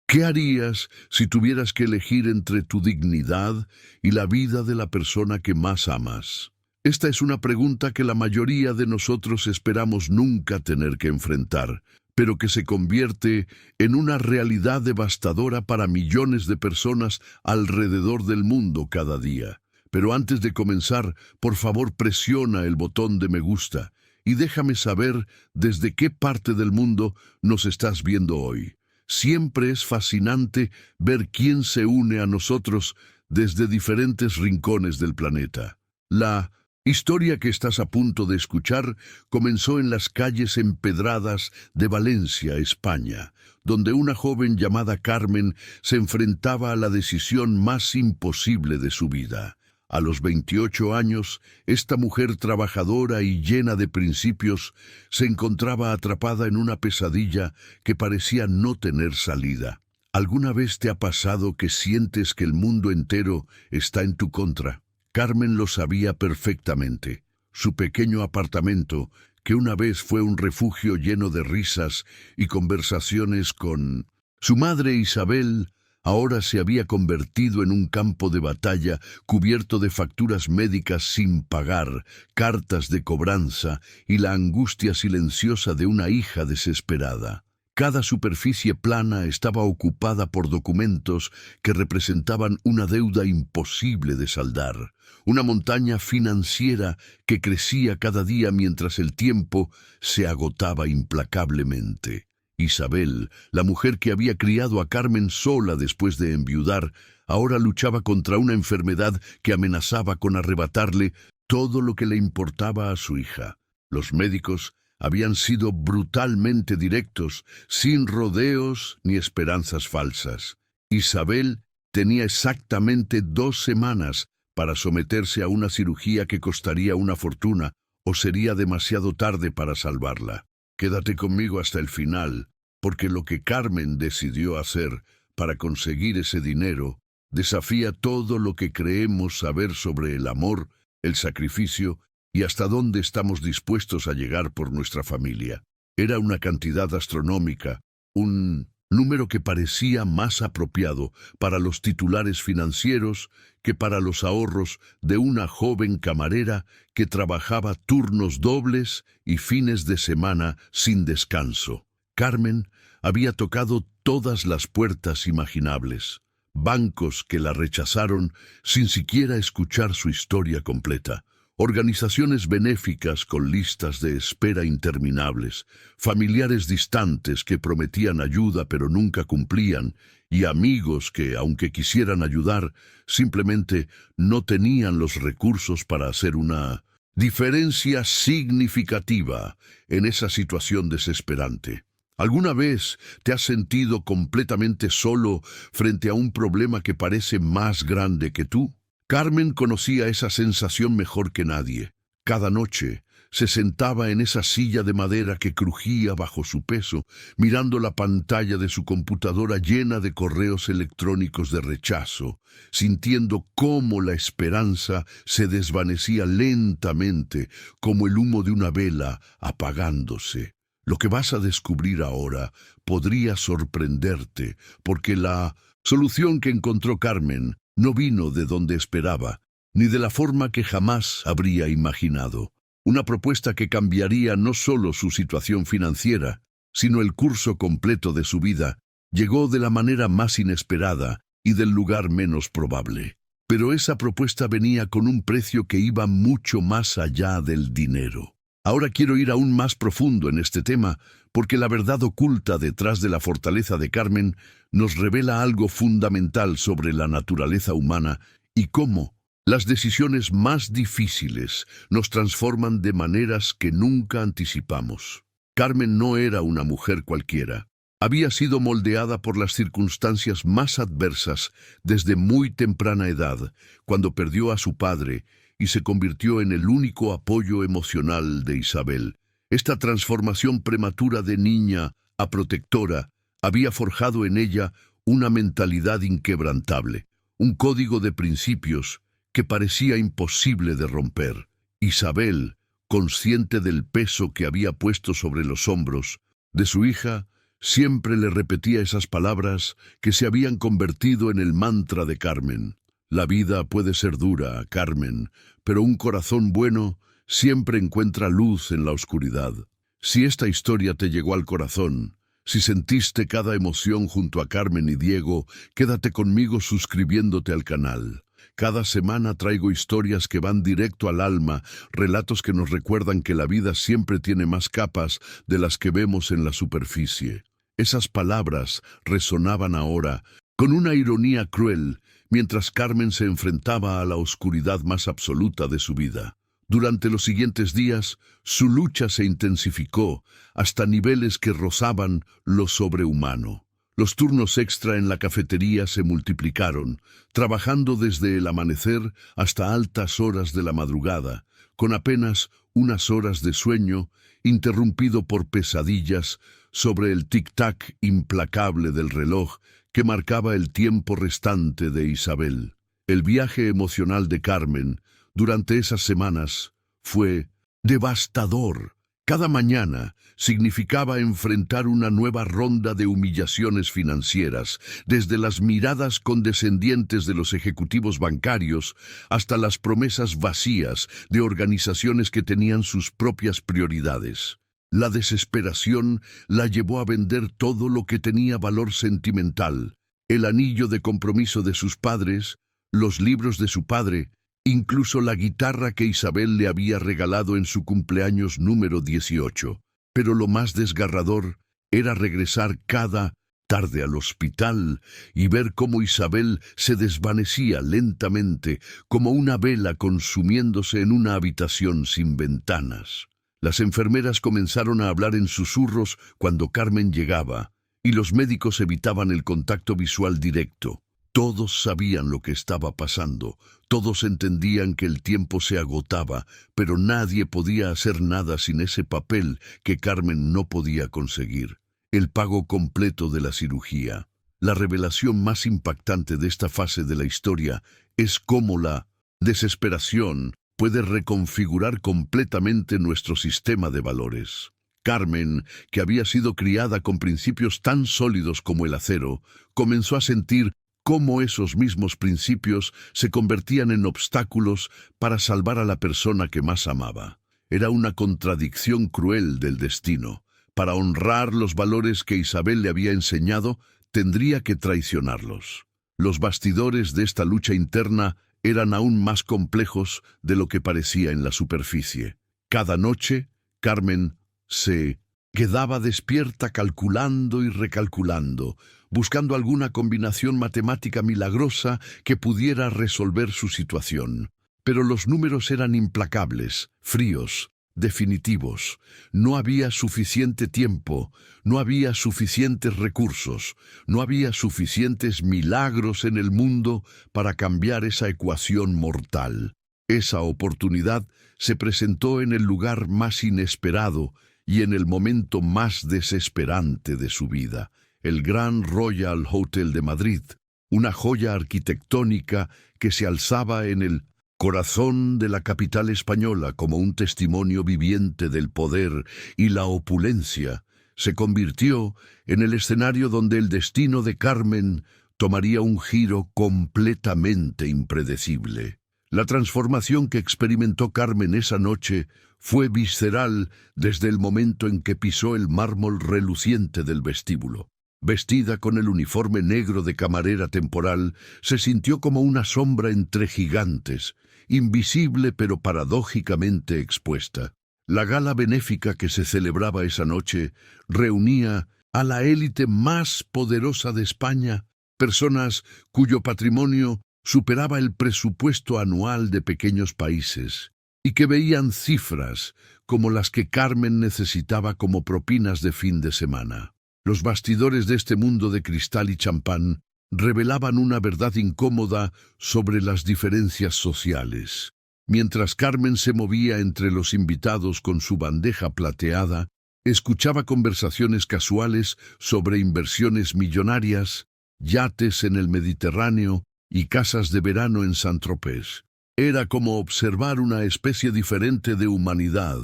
¿Qué harías si tuvieras que elegir entre tu dignidad y la vida de la persona que más amas? Esta es una pregunta que la mayoría de nosotros esperamos nunca tener que enfrentar, pero que se convierte en una realidad devastadora para millones de personas alrededor del mundo cada día. Pero antes de comenzar, por favor presiona el botón de me gusta y déjame saber desde qué parte del mundo nos estás viendo hoy. Siempre es fascinante ver quién se une a nosotros desde diferentes rincones del planeta. La historia que estás a punto de escuchar comenzó en las calles empedradas de Valencia, España, donde una joven llamada Carmen se enfrentaba a la decisión más imposible de su vida. A los 28 años, esta mujer trabajadora y llena de principios se encontraba atrapada en una pesadilla que parecía no tener salida. ¿Alguna vez te ha pasado que sientes que el mundo entero está en tu contra? Carmen lo sabía perfectamente. Su pequeño apartamento, que una vez fue un refugio lleno de risas y conversaciones con su madre Isabel, ahora se había convertido en un campo de batalla cubierto de facturas médicas sin pagar, cartas de cobranza y la angustia silenciosa de una hija desesperada. Cada superficie plana estaba ocupada por documentos que representaban una deuda imposible de saldar, una montaña financiera que crecía cada día mientras el tiempo se agotaba implacablemente. Isabel, la mujer que había criado a Carmen sola después de enviudar, ahora luchaba contra una enfermedad que amenazaba con arrebatarle todo lo que le importaba a su hija. Los médicos habían sido brutalmente directos, sin rodeos ni esperanzas falsas. Isabel tenía exactamente 2 semanas para someterse a una cirugía que costaría una fortuna o sería demasiado tarde para salvarla. Quédate conmigo hasta el final, porque lo que Carmen decidió hacer para conseguir ese dinero desafía todo lo que creemos saber sobre el amor, el sacrificio y hasta dónde estamos dispuestos a llegar por nuestra familia. Era una cantidad astronómica, un número que parecía más apropiado para los titulares financieros que para los ahorros de una joven camarera que trabajaba turnos dobles y fines de semana sin descanso. Carmen había tocado todas las puertas imaginables, bancos que la rechazaron sin siquiera escuchar su historia completa, organizaciones benéficas con listas de espera interminables, familiares distantes que prometían ayuda pero nunca cumplían, y amigos que, aunque quisieran ayudar, simplemente no tenían los recursos para hacer una diferencia significativa en esa situación desesperante. ¿Alguna vez te has sentido completamente solo frente a un problema que parece más grande que tú? Carmen conocía esa sensación mejor que nadie. Cada noche se sentaba en esa silla de madera que crujía bajo su peso, mirando la pantalla de su computadora llena de correos electrónicos de rechazo, sintiendo cómo la esperanza se desvanecía lentamente, como el humo de una vela apagándose. Lo que vas a descubrir ahora podría sorprenderte, porque la solución que encontró Carmen no vino de donde esperaba, ni de la forma que jamás habría imaginado. Una propuesta que cambiaría no solo su situación financiera, sino el curso completo de su vida, llegó de la manera más inesperada y del lugar menos probable. Pero esa propuesta venía con un precio que iba mucho más allá del dinero. Ahora quiero ir aún más profundo en este tema, porque la verdad oculta detrás de la fortaleza de Carmen nos revela algo fundamental sobre la naturaleza humana y cómo las decisiones más difíciles nos transforman de maneras que nunca anticipamos. Carmen no era una mujer cualquiera. Había sido moldeada por las circunstancias más adversas desde muy temprana edad, cuando perdió a su padre y se convirtió en el único apoyo emocional de Isabel. Esta transformación prematura de niña a protectora había forjado en ella una mentalidad inquebrantable, un código de principios que parecía imposible de romper. Isabel, consciente del peso que había puesto sobre los hombros de su hija, Siempre le repetía esas palabras que se habían convertido en el mantra de Carmen. La vida puede ser dura, Carmen, pero un corazón bueno siempre encuentra luz en la oscuridad. Si esta historia te llegó al corazón, si sentiste cada emoción junto a Carmen y Diego, quédate conmigo suscribiéndote al canal. Cada semana traigo historias que van directo al alma, relatos que nos recuerdan que la vida siempre tiene más capas de las que vemos en la superficie. Esas palabras resonaban ahora, con una ironía cruel, mientras Carmen se enfrentaba a la oscuridad más absoluta de su vida. Durante los siguientes días, su lucha se intensificó hasta niveles que rozaban lo sobrehumano. Los turnos extra en la cafetería se multiplicaron, trabajando desde el amanecer hasta altas horas de la madrugada, con apenas unas horas de sueño, interrumpido por pesadillas sobre el tic-tac implacable del reloj que marcaba el tiempo restante de Isabel. El viaje emocional de Carmen durante esas semanas fue devastador. Cada mañana significaba enfrentar una nueva ronda de humillaciones financieras, desde las miradas condescendientes de los ejecutivos bancarios hasta las promesas vacías de organizaciones que tenían sus propias prioridades. La desesperación la llevó a vender todo lo que tenía valor sentimental: el anillo de compromiso de sus padres, los libros de su padre, incluso la guitarra que Isabel le había regalado en su cumpleaños número 18. Pero lo más desgarrador era regresar cada tarde al hospital y ver cómo Isabel se desvanecía lentamente, como una vela consumiéndose en una habitación sin ventanas. Las enfermeras comenzaron a hablar en susurros cuando Carmen llegaba, y los médicos evitaban el contacto visual directo. Todos sabían lo que estaba pasando, todos entendían que el tiempo se agotaba, pero nadie podía hacer nada sin ese papel que Carmen no podía conseguir: el pago completo de la cirugía. La revelación más impactante de esta fase de la historia es cómo la desesperación puede reconfigurar completamente nuestro sistema de valores. Carmen, que había sido criada con principios tan sólidos como el acero, comenzó a sentir cómo esos mismos principios se convertían en obstáculos para salvar a la persona que más amaba. Era una contradicción cruel del destino. Para honrar los valores que Isabel le había enseñado, tendría que traicionarlos. Los bastidores de esta lucha interna eran aún más complejos de lo que parecía en la superficie. Cada noche, Carmen se quedaba despierta calculando y recalculando, buscando alguna combinación matemática milagrosa que pudiera resolver su situación. Pero los números eran implacables, fríos, definitivos. No había suficiente tiempo, no había suficientes recursos, no había suficientes milagros en el mundo para cambiar esa ecuación mortal. Esa oportunidad se presentó en el lugar más inesperado y en el momento más desesperante de su vida: el Grand Royal Hotel de Madrid, una joya arquitectónica que se alzaba en el corazón de la capital española como un testimonio viviente del poder y la opulencia. Se convirtió en el escenario donde el destino de Carmen tomaría un giro completamente impredecible. La transformación que experimentó Carmen esa noche fue visceral desde el momento en que pisó el mármol reluciente del vestíbulo. Vestida con el uniforme negro de camarera temporal, se sintió como una sombra entre gigantes, invisible pero paradójicamente expuesta. La gala benéfica que se celebraba esa noche reunía a la élite más poderosa de España, personas cuyo patrimonio superaba el presupuesto anual de pequeños países, y que veían cifras como las que Carmen necesitaba como propinas de fin de semana. Los bastidores de este mundo de cristal y champán revelaban una verdad incómoda sobre las diferencias sociales. Mientras Carmen se movía entre los invitados con su bandeja plateada, escuchaba conversaciones casuales sobre inversiones millonarias, yates en el Mediterráneo y casas de verano en Saint-Tropez. Era como observar una especie diferente de humanidad,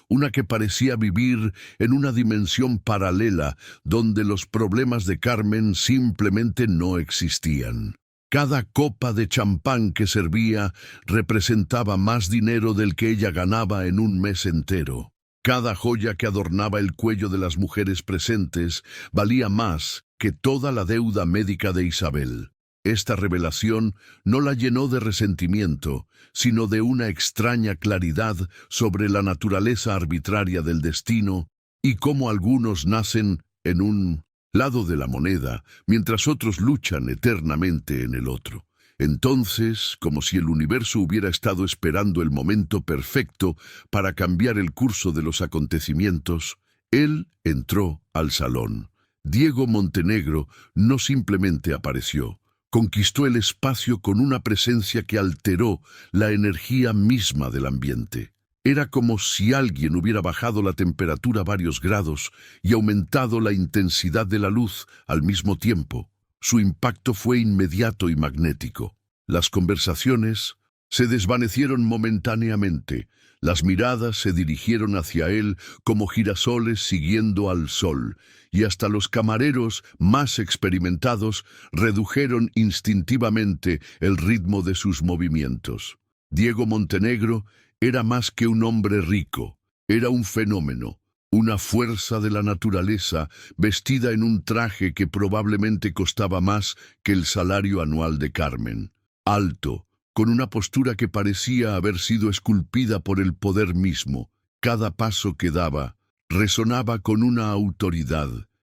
una que parecía vivir en una dimensión paralela donde los problemas de Carmen simplemente no existían. Cada copa de champán que servía representaba más dinero del que ella ganaba en un mes entero. Cada joya que adornaba el cuello de las mujeres presentes valía más que toda la deuda médica de Isabel. Esta revelación no la llenó de resentimiento, sino de una extraña claridad sobre la naturaleza arbitraria del destino y cómo algunos nacen en un lado de la moneda, mientras otros luchan eternamente en el otro. Entonces, como si el universo hubiera estado esperando el momento perfecto para cambiar el curso de los acontecimientos, él entró al salón. Diego Montenegro no simplemente apareció. Conquistó el espacio con una presencia que alteró la energía misma del ambiente. Era como si alguien hubiera bajado la temperatura varios grados y aumentado la intensidad de la luz al mismo tiempo. Su impacto fue inmediato y magnético. Las conversaciones se desvanecieron momentáneamente. Las miradas se dirigieron hacia él como girasoles siguiendo al sol, y hasta los camareros más experimentados redujeron instintivamente el ritmo de sus movimientos. Diego Montenegro era más que un hombre rico, era un fenómeno, una fuerza de la naturaleza vestida en un traje que probablemente costaba más que el salario anual de Carmen. Alto, con una postura que parecía haber sido esculpida por el poder mismo. Cada paso que daba resonaba con una autoridad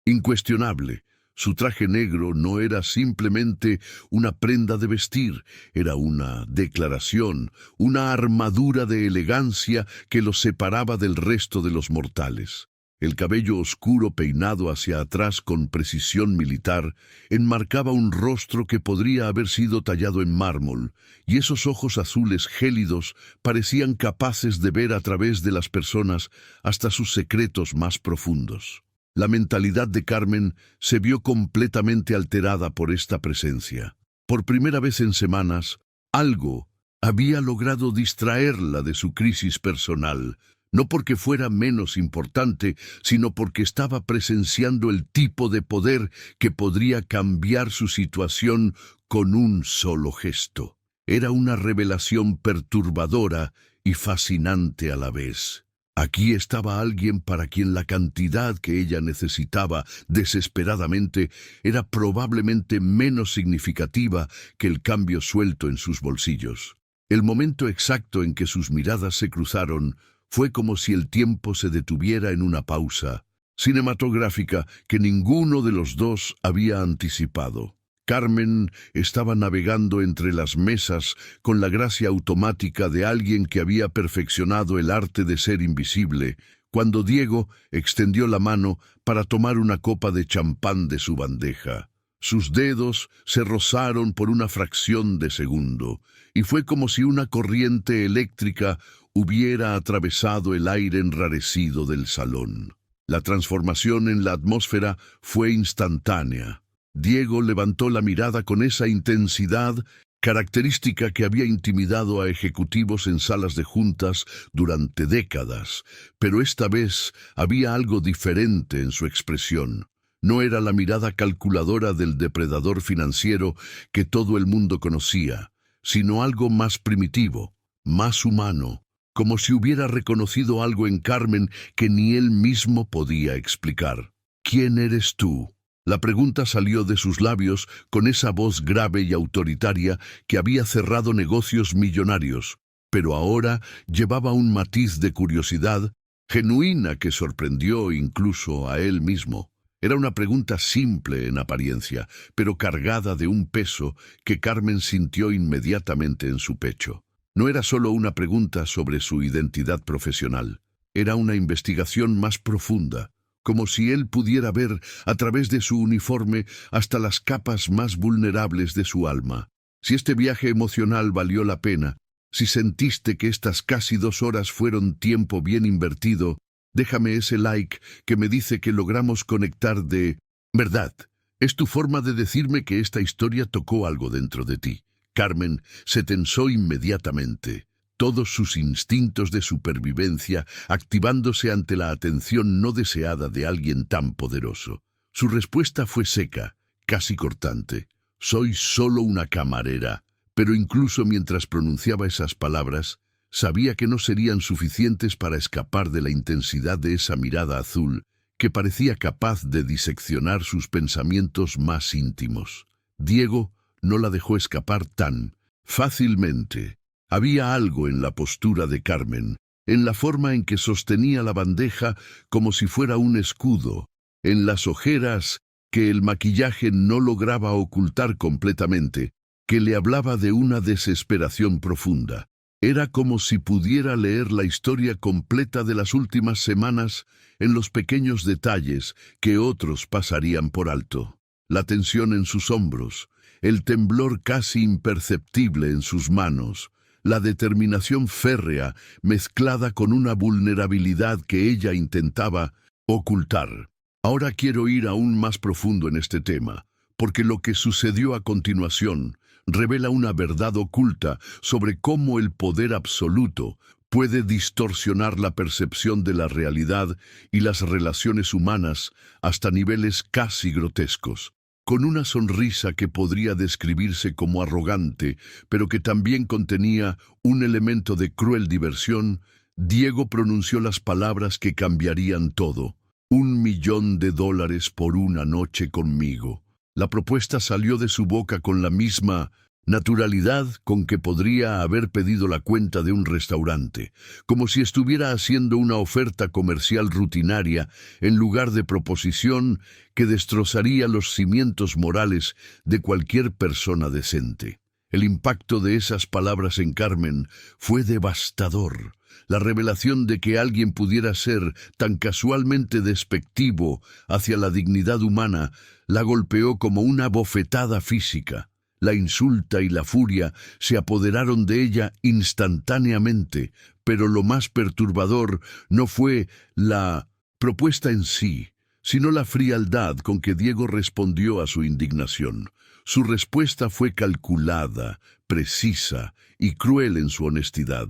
incuestionable. Su traje negro no era simplemente una prenda de vestir, era una declaración, una armadura de elegancia que lo separaba del resto de los mortales. El cabello oscuro peinado hacia atrás con precisión militar enmarcaba un rostro que podría haber sido tallado en mármol, y esos ojos azules gélidos parecían capaces de ver a través de las personas hasta sus secretos más profundos. La mentalidad de Carmen se vio completamente alterada por esta presencia. Por primera vez en semanas, algo había logrado distraerla de su crisis personal, no porque fuera menos importante, sino porque estaba presenciando el tipo de poder que podría cambiar su situación con un solo gesto. Era una revelación perturbadora y fascinante a la vez. Aquí estaba alguien para quien la cantidad que ella necesitaba desesperadamente era probablemente menos significativa que el cambio suelto en sus bolsillos. El momento exacto en que sus miradas se cruzaron fue como si el tiempo se detuviera en una pausa cinematográfica que ninguno de los dos había anticipado. Carmen estaba navegando entre las mesas con la gracia automática de alguien que había perfeccionado el arte de ser invisible, cuando Diego extendió la mano para tomar una copa de champán de su bandeja. Sus dedos se rozaron por una fracción de segundo, y fue como si una corriente eléctrica hubiera atravesado el aire enrarecido del salón. La transformación en la atmósfera fue instantánea. Diego levantó la mirada con esa intensidad característica que había intimidado a ejecutivos en salas de juntas durante décadas, pero esta vez había algo diferente en su expresión. No era la mirada calculadora del depredador financiero que todo el mundo conocía, sino algo más primitivo, más humano, como si hubiera reconocido algo en Carmen que ni él mismo podía explicar. ¿Quién eres tú? La pregunta salió de sus labios con esa voz grave y autoritaria que había cerrado negocios millonarios, pero ahora llevaba un matiz de curiosidad genuina que sorprendió incluso a él mismo. Era una pregunta simple en apariencia, pero cargada de un peso que Carmen sintió inmediatamente en su pecho. No era solo una pregunta sobre su identidad profesional, era una investigación más profunda, como si él pudiera ver a través de su uniforme hasta las capas más vulnerables de su alma. Si este viaje emocional valió la pena, si sentiste que estas casi 2 horas fueron tiempo bien invertido, déjame ese like que me dice que logramos conectar de verdad. Es tu forma de decirme que esta historia tocó algo dentro de ti. Carmen se tensó inmediatamente, todos sus instintos de supervivencia activándose ante la atención no deseada de alguien tan poderoso. Su respuesta fue seca, casi cortante. «Soy solo una camarera», pero incluso mientras pronunciaba esas palabras, sabía que no serían suficientes para escapar de la intensidad de esa mirada azul que parecía capaz de diseccionar sus pensamientos más íntimos. Diego no la dejó escapar tan fácilmente. Había algo en la postura de Carmen, en la forma en que sostenía la bandeja como si fuera un escudo, en las ojeras que el maquillaje no lograba ocultar completamente, que le hablaba de una desesperación profunda. Era como si pudiera leer la historia completa de las últimas semanas en los pequeños detalles que otros pasarían por alto. La tensión en sus hombros, el temblor casi imperceptible en sus manos, la determinación férrea mezclada con una vulnerabilidad que ella intentaba ocultar. Ahora quiero ir aún más profundo en este tema, porque lo que sucedió a continuación revela una verdad oculta sobre cómo el poder absoluto puede distorsionar la percepción de la realidad y las relaciones humanas hasta niveles casi grotescos. Con una sonrisa que podría describirse como arrogante, pero que también contenía un elemento de cruel diversión, Diego pronunció las palabras que cambiarían todo. $1.000.000 por una noche conmigo. La propuesta salió de su boca con la misma naturalidad con que podría haber pedido la cuenta de un restaurante, como si estuviera haciendo una oferta comercial rutinaria en lugar de proposición que destrozaría los cimientos morales de cualquier persona decente. El impacto de esas palabras en Carmen fue devastador. La revelación de que alguien pudiera ser tan casualmente despectivo hacia la dignidad humana la golpeó como una bofetada física. La insulta y la furia se apoderaron de ella instantáneamente, pero lo más perturbador no fue la propuesta en sí, sino la frialdad con que Diego respondió a su indignación. Su respuesta fue calculada, precisa y cruel en su honestidad.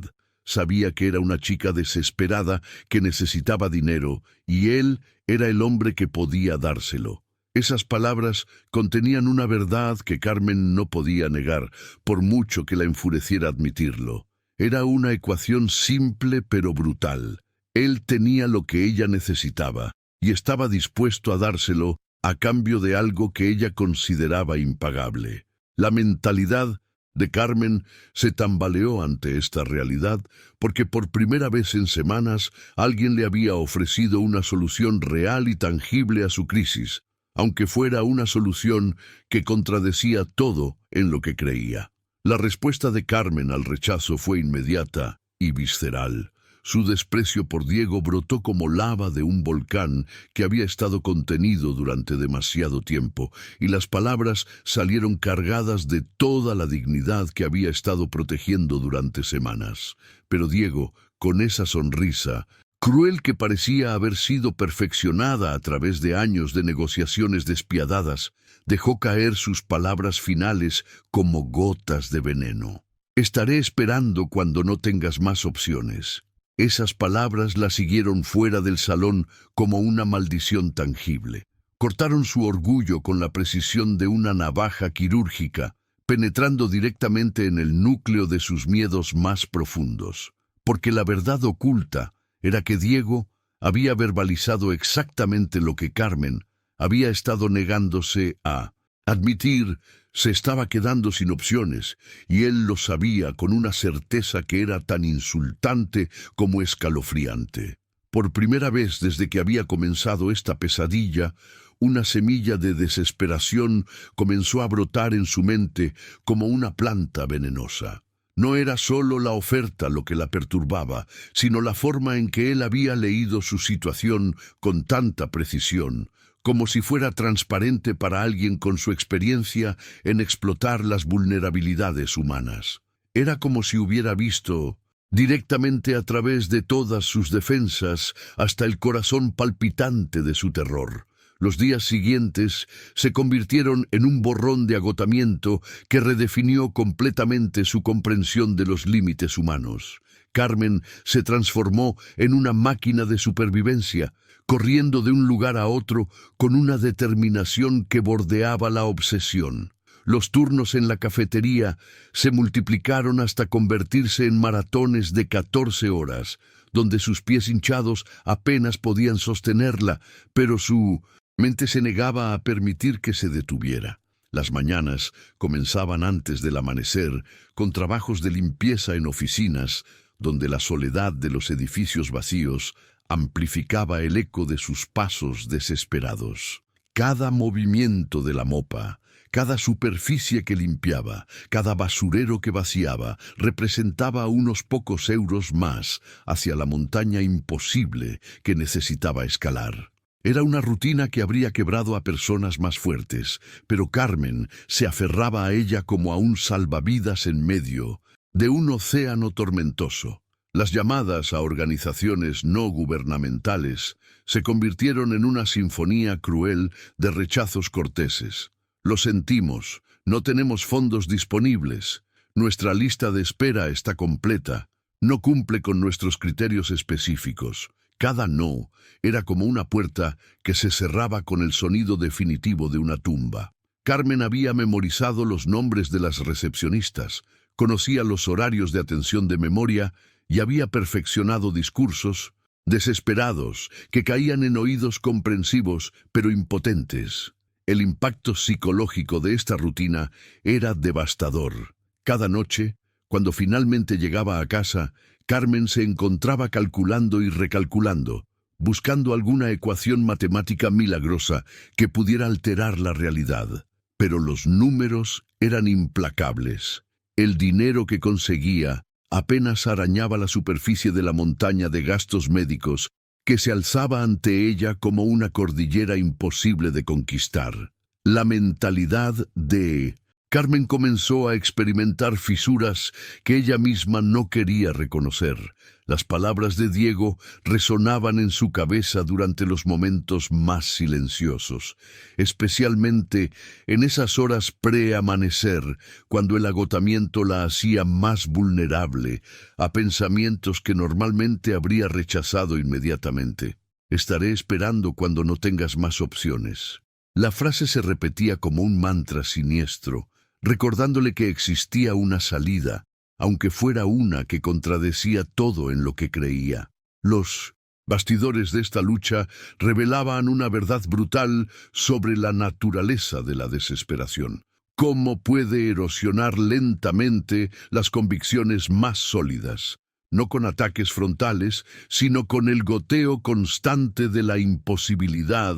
Sabía que era una chica desesperada que necesitaba dinero, y él era el hombre que podía dárselo. Esas palabras contenían una verdad que Carmen no podía negar, por mucho que la enfureciera admitirlo. Era una ecuación simple pero brutal. Él tenía lo que ella necesitaba, y estaba dispuesto a dárselo a cambio de algo que ella consideraba impagable. La mentalidad de Carmen se tambaleó ante esta realidad porque por primera vez en semanas alguien le había ofrecido una solución real y tangible a su crisis, aunque fuera una solución que contradecía todo en lo que creía. La respuesta de Carmen al rechazo fue inmediata y visceral. Su desprecio por Diego brotó como lava de un volcán que había estado contenido durante demasiado tiempo, y las palabras salieron cargadas de toda la dignidad que había estado protegiendo durante semanas. Pero Diego, con esa sonrisa, cruel que parecía haber sido perfeccionada a través de años de negociaciones despiadadas, dejó caer sus palabras finales como gotas de veneno. «Estaré esperando cuando no tengas más opciones». Esas palabras la siguieron fuera del salón como una maldición tangible. Cortaron su orgullo con la precisión de una navaja quirúrgica, penetrando directamente en el núcleo de sus miedos más profundos. Porque la verdad oculta era que Diego había verbalizado exactamente lo que Carmen había estado negándose a admitir. Se estaba quedando sin opciones, y él lo sabía con una certeza que era tan insultante como escalofriante. Por primera vez desde que había comenzado esta pesadilla, una semilla de desesperación comenzó a brotar en su mente como una planta venenosa. No era solo la oferta lo que la perturbaba, sino la forma en que él había leído su situación con tanta precisión, como si fuera transparente para alguien con su experiencia en explotar las vulnerabilidades humanas. Era como si hubiera visto directamente a través de todas sus defensas hasta el corazón palpitante de su terror. Los días siguientes se convirtieron en un borrón de agotamiento que redefinió completamente su comprensión de los límites humanos. Carmen se transformó en una máquina de supervivencia, corriendo de un lugar a otro con una determinación que bordeaba la obsesión. Los turnos en la cafetería se multiplicaron hasta convertirse en maratones de 14 horas, donde sus pies hinchados apenas podían sostenerla, pero su mente se negaba a permitir que se detuviera. Las mañanas comenzaban antes del amanecer, con trabajos de limpieza en oficinas, donde la soledad de los edificios vacíos amplificaba el eco de sus pasos desesperados. Cada movimiento de la mopa, cada superficie que limpiaba, cada basurero que vaciaba, representaba unos pocos euros más hacia la montaña imposible que necesitaba escalar. Era una rutina que habría quebrado a personas más fuertes, pero Carmen se aferraba a ella como a un salvavidas en medio de un océano tormentoso. Las llamadas a organizaciones no gubernamentales se convirtieron en una sinfonía cruel de rechazos corteses. Lo sentimos, no tenemos fondos disponibles, nuestra lista de espera está completa, no cumple con nuestros criterios específicos. Cada no era como una puerta que se cerraba con el sonido definitivo de una tumba. Carmen había memorizado los nombres de las recepcionistas, conocía los horarios de atención de memoria y había perfeccionado discursos desesperados que caían en oídos comprensivos pero impotentes. El impacto psicológico de esta rutina era devastador. Cada noche, cuando finalmente llegaba a casa, Carmen se encontraba calculando y recalculando, buscando alguna ecuación matemática milagrosa que pudiera alterar la realidad. Pero los números eran implacables. El dinero que conseguía apenas arañaba la superficie de la montaña de gastos médicos que se alzaba ante ella como una cordillera imposible de conquistar. La mentalidad de Carmen comenzó a experimentar fisuras que ella misma no quería reconocer. Las palabras de Diego resonaban en su cabeza durante los momentos más silenciosos, especialmente en esas horas pre-amanecer, cuando el agotamiento la hacía más vulnerable a pensamientos que normalmente habría rechazado inmediatamente. Estaré esperando cuando no tengas más opciones. La frase se repetía como un mantra siniestro, recordándole que existía una salida, aunque fuera una que contradecía todo en lo que creía. Los bastidores de esta lucha revelaban una verdad brutal sobre la naturaleza de la desesperación. Cómo puede erosionar lentamente las convicciones más sólidas, no con ataques frontales, sino con el goteo constante de la imposibilidad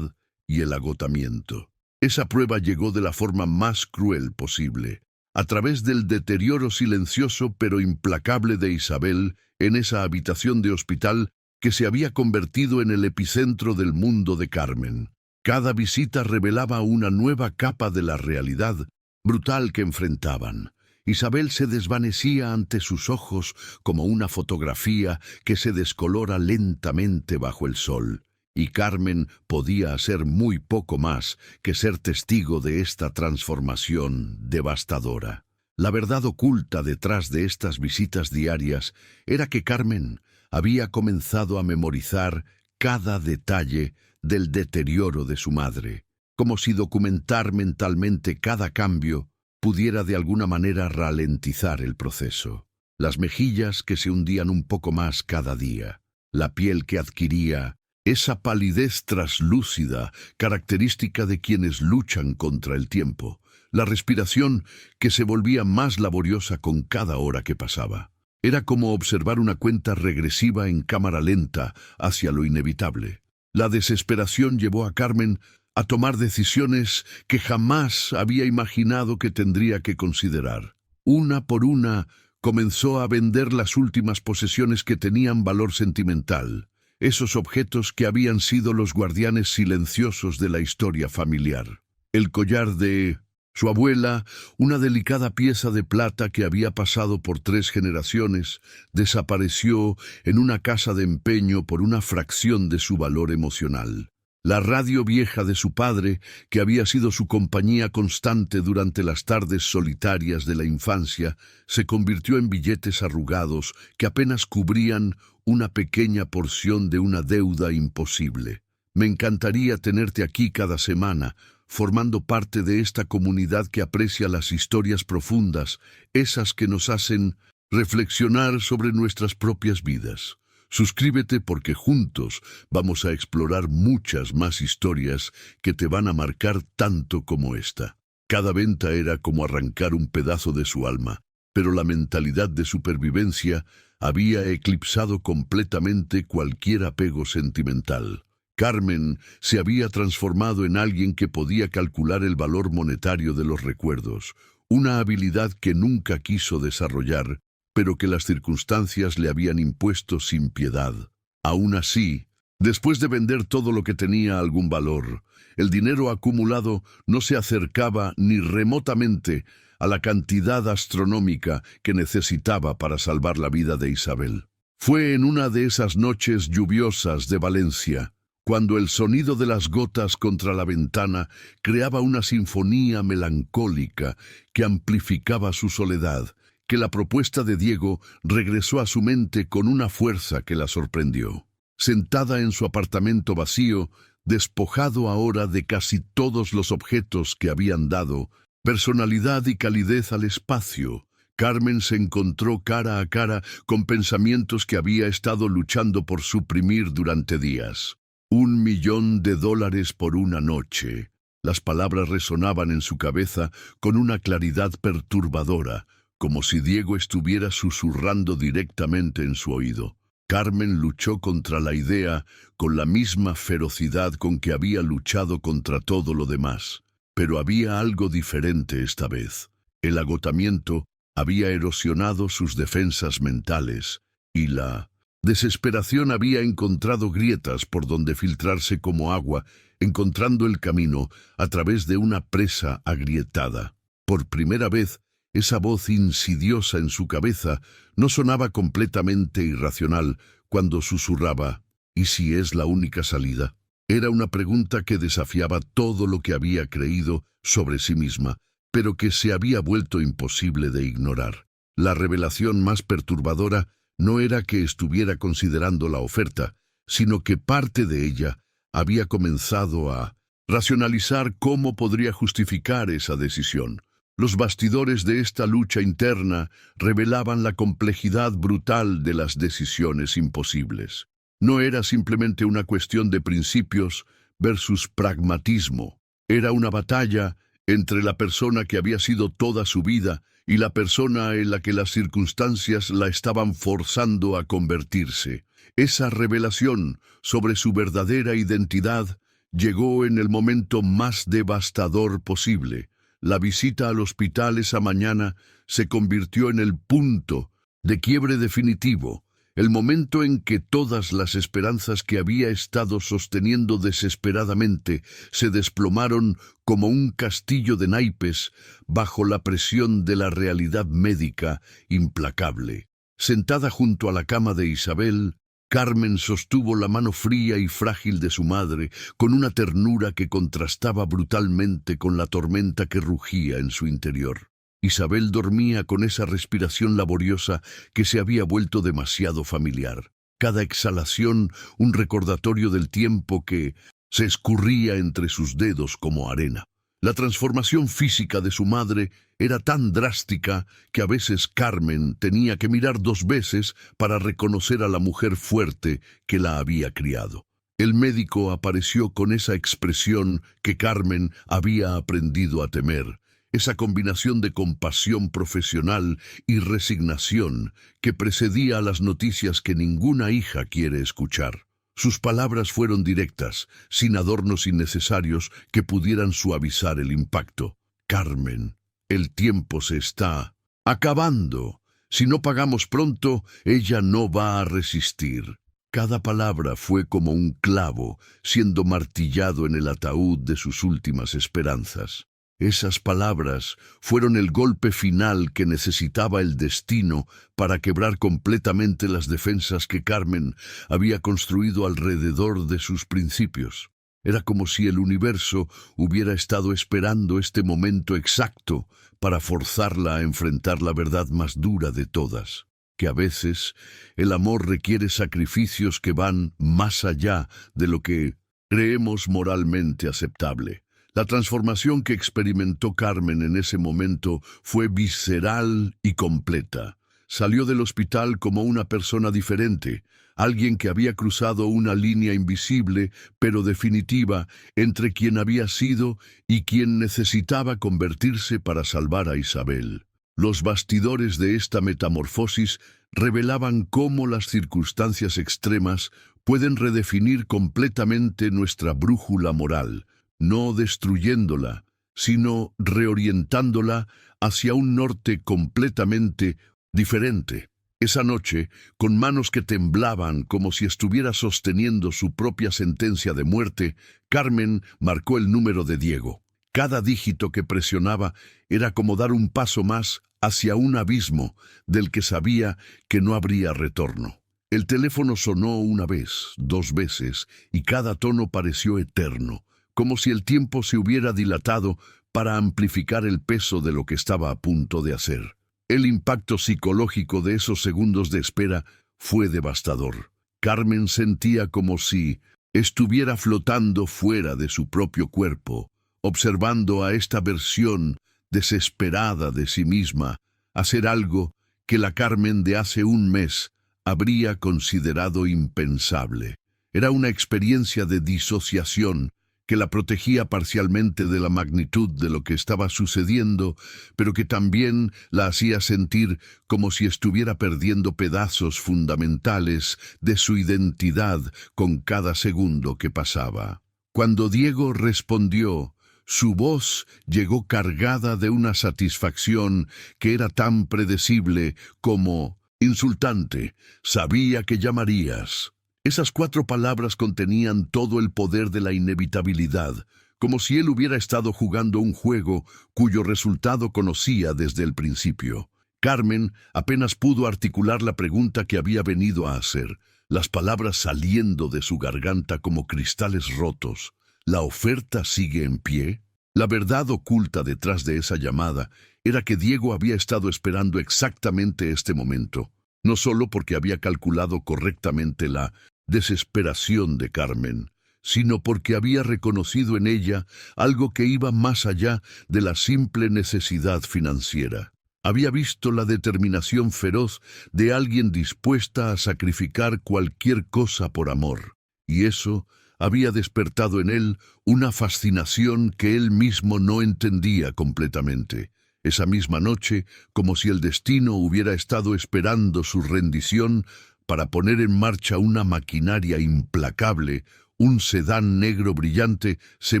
y el agotamiento. Esa prueba llegó de la forma más cruel posible, a través del deterioro silencioso pero implacable de Isabel en esa habitación de hospital que se había convertido en el epicentro del mundo de Carmen. Cada visita revelaba una nueva capa de la realidad brutal que enfrentaban. Isabel se desvanecía ante sus ojos como una fotografía que se descolora lentamente bajo el sol. Y Carmen podía hacer muy poco más que ser testigo de esta transformación devastadora. La verdad oculta detrás de estas visitas diarias era que Carmen había comenzado a memorizar cada detalle del deterioro de su madre, como si documentar mentalmente cada cambio pudiera de alguna manera ralentizar el proceso. Las mejillas que se hundían un poco más cada día, la piel que adquiría esa palidez traslúcida, característica de quienes luchan contra el tiempo, la respiración que se volvía más laboriosa con cada hora que pasaba. Era como observar una cuenta regresiva en cámara lenta hacia lo inevitable. La desesperación llevó a Carmen a tomar decisiones que jamás había imaginado que tendría que considerar. Una por una, comenzó a vender las últimas posesiones que tenían valor sentimental, esos objetos que habían sido los guardianes silenciosos de la historia familiar. El collar de su abuela, una delicada pieza de plata que había pasado por 3 generaciones, desapareció en una casa de empeño por una fracción de su valor emocional. La radio vieja de su padre, que había sido su compañía constante durante las tardes solitarias de la infancia, se convirtió en billetes arrugados que apenas cubrían una pequeña porción de una deuda imposible. Me encantaría tenerte aquí cada semana, formando parte de esta comunidad que aprecia las historias profundas, esas que nos hacen reflexionar sobre nuestras propias vidas. Suscríbete porque juntos vamos a explorar muchas más historias que te van a marcar tanto como esta. Cada venta era como arrancar un pedazo de su alma, pero la mentalidad de supervivencia había eclipsado completamente cualquier apego sentimental. Carmen se había transformado en alguien que podía calcular el valor monetario de los recuerdos, una habilidad que nunca quiso desarrollar, pero que las circunstancias le habían impuesto sin piedad. Aún así, después de vender todo lo que tenía algún valor, el dinero acumulado no se acercaba ni remotamente a la cantidad astronómica que necesitaba para salvar la vida de Isabel. Fue en una de esas noches lluviosas de Valencia, cuando el sonido de las gotas contra la ventana creaba una sinfonía melancólica que amplificaba su soledad, que la propuesta de Diego regresó a su mente con una fuerza que la sorprendió. Sentada en su apartamento vacío, despojado ahora de casi todos los objetos que habían dado personalidad y calidez al espacio, Carmen se encontró cara a cara con pensamientos que había estado luchando por suprimir durante días. $1.000.000 por una noche. Las palabras resonaban en su cabeza con una claridad perturbadora, como si Diego estuviera susurrando directamente en su oído. Carmen luchó contra la idea con la misma ferocidad con que había luchado contra todo lo demás. Pero había algo diferente esta vez. El agotamiento había erosionado sus defensas mentales, y la desesperación había encontrado grietas por donde filtrarse como agua, encontrando el camino a través de una presa agrietada. Por primera vez, esa voz insidiosa en su cabeza no sonaba completamente irracional cuando susurraba, ¿y si es la única salida? Era una pregunta que desafiaba todo lo que había creído sobre sí misma, pero que se había vuelto imposible de ignorar. La revelación más perturbadora no era que estuviera considerando la oferta, sino que parte de ella había comenzado a racionalizar cómo podría justificar esa decisión. Los bastidores de esta lucha interna revelaban la complejidad brutal de las decisiones imposibles. No era simplemente una cuestión de principios versus pragmatismo. Era una batalla entre la persona que había sido toda su vida y la persona en la que las circunstancias la estaban forzando a convertirse. Esa revelación sobre su verdadera identidad llegó en el momento más devastador posible. La visita al hospital esa mañana se convirtió en el punto de quiebre definitivo, el momento en que todas las esperanzas que había estado sosteniendo desesperadamente se desplomaron como un castillo de naipes bajo la presión de la realidad médica implacable. Sentada junto a la cama de Isabel, Carmen sostuvo la mano fría y frágil de su madre con una ternura que contrastaba brutalmente con la tormenta que rugía en su interior. Isabel dormía con esa respiración laboriosa que se había vuelto demasiado familiar. Cada exhalación un recordatorio del tiempo que se escurría entre sus dedos como arena. La transformación física de su madre era tan drástica que a veces Carmen tenía que mirar 2 veces para reconocer a la mujer fuerte que la había criado. El médico apareció con esa expresión que Carmen había aprendido a temer, esa combinación de compasión profesional y resignación que precedía a las noticias que ninguna hija quiere escuchar. Sus palabras fueron directas, sin adornos innecesarios que pudieran suavizar el impacto. Carmen, el tiempo se está acabando. Si no pagamos pronto, ella no va a resistir. Cada palabra fue como un clavo siendo martillado en el ataúd de sus últimas esperanzas. Esas palabras fueron el golpe final que necesitaba el destino para quebrar completamente las defensas que Carmen había construido alrededor de sus principios. Era como si el universo hubiera estado esperando este momento exacto para forzarla a enfrentar la verdad más dura de todas, que a veces el amor requiere sacrificios que van más allá de lo que creemos moralmente aceptable. La transformación que experimentó Carmen en ese momento fue visceral y completa. Salió del hospital como una persona diferente, alguien que había cruzado una línea invisible, pero definitiva, entre quien había sido y quien necesitaba convertirse para salvar a Isabel. Los bastidores de esta metamorfosis revelaban cómo las circunstancias extremas pueden redefinir completamente nuestra brújula moral, no destruyéndola, sino reorientándola hacia un norte completamente diferente. Esa noche, con manos que temblaban como si estuviera sosteniendo su propia sentencia de muerte, Carmen marcó el número de Diego. Cada dígito que presionaba era como dar un paso más hacia un abismo del que sabía que no habría retorno. El teléfono sonó una vez, 2 veces, y cada tono pareció eterno, como si el tiempo se hubiera dilatado para amplificar el peso de lo que estaba a punto de hacer. El impacto psicológico de esos segundos de espera fue devastador. Carmen sentía como si estuviera flotando fuera de su propio cuerpo, observando a esta versión desesperada de sí misma hacer algo que la Carmen de hace un mes habría considerado impensable. Era una experiencia de disociación que la protegía parcialmente de la magnitud de lo que estaba sucediendo, pero que también la hacía sentir como si estuviera perdiendo pedazos fundamentales de su identidad con cada segundo que pasaba. Cuando Diego respondió, su voz llegó cargada de una satisfacción que era tan predecible como insultante. Sabía que llamarías. Esas 4 palabras contenían todo el poder de la inevitabilidad, como si él hubiera estado jugando un juego cuyo resultado conocía desde el principio. Carmen apenas pudo articular la pregunta que había venido a hacer, las palabras saliendo de su garganta como cristales rotos. ¿La oferta sigue en pie? La verdad oculta detrás de esa llamada era que Diego había estado esperando exactamente este momento, no solo porque había calculado correctamente la desesperación de Carmen, sino porque había reconocido en ella algo que iba más allá de la simple necesidad financiera. Había visto la determinación feroz de alguien dispuesta a sacrificar cualquier cosa por amor, y eso había despertado en él una fascinación que él mismo no entendía completamente. Esa misma noche, como si el destino hubiera estado esperando su rendición para poner en marcha una maquinaria implacable, un sedán negro brillante se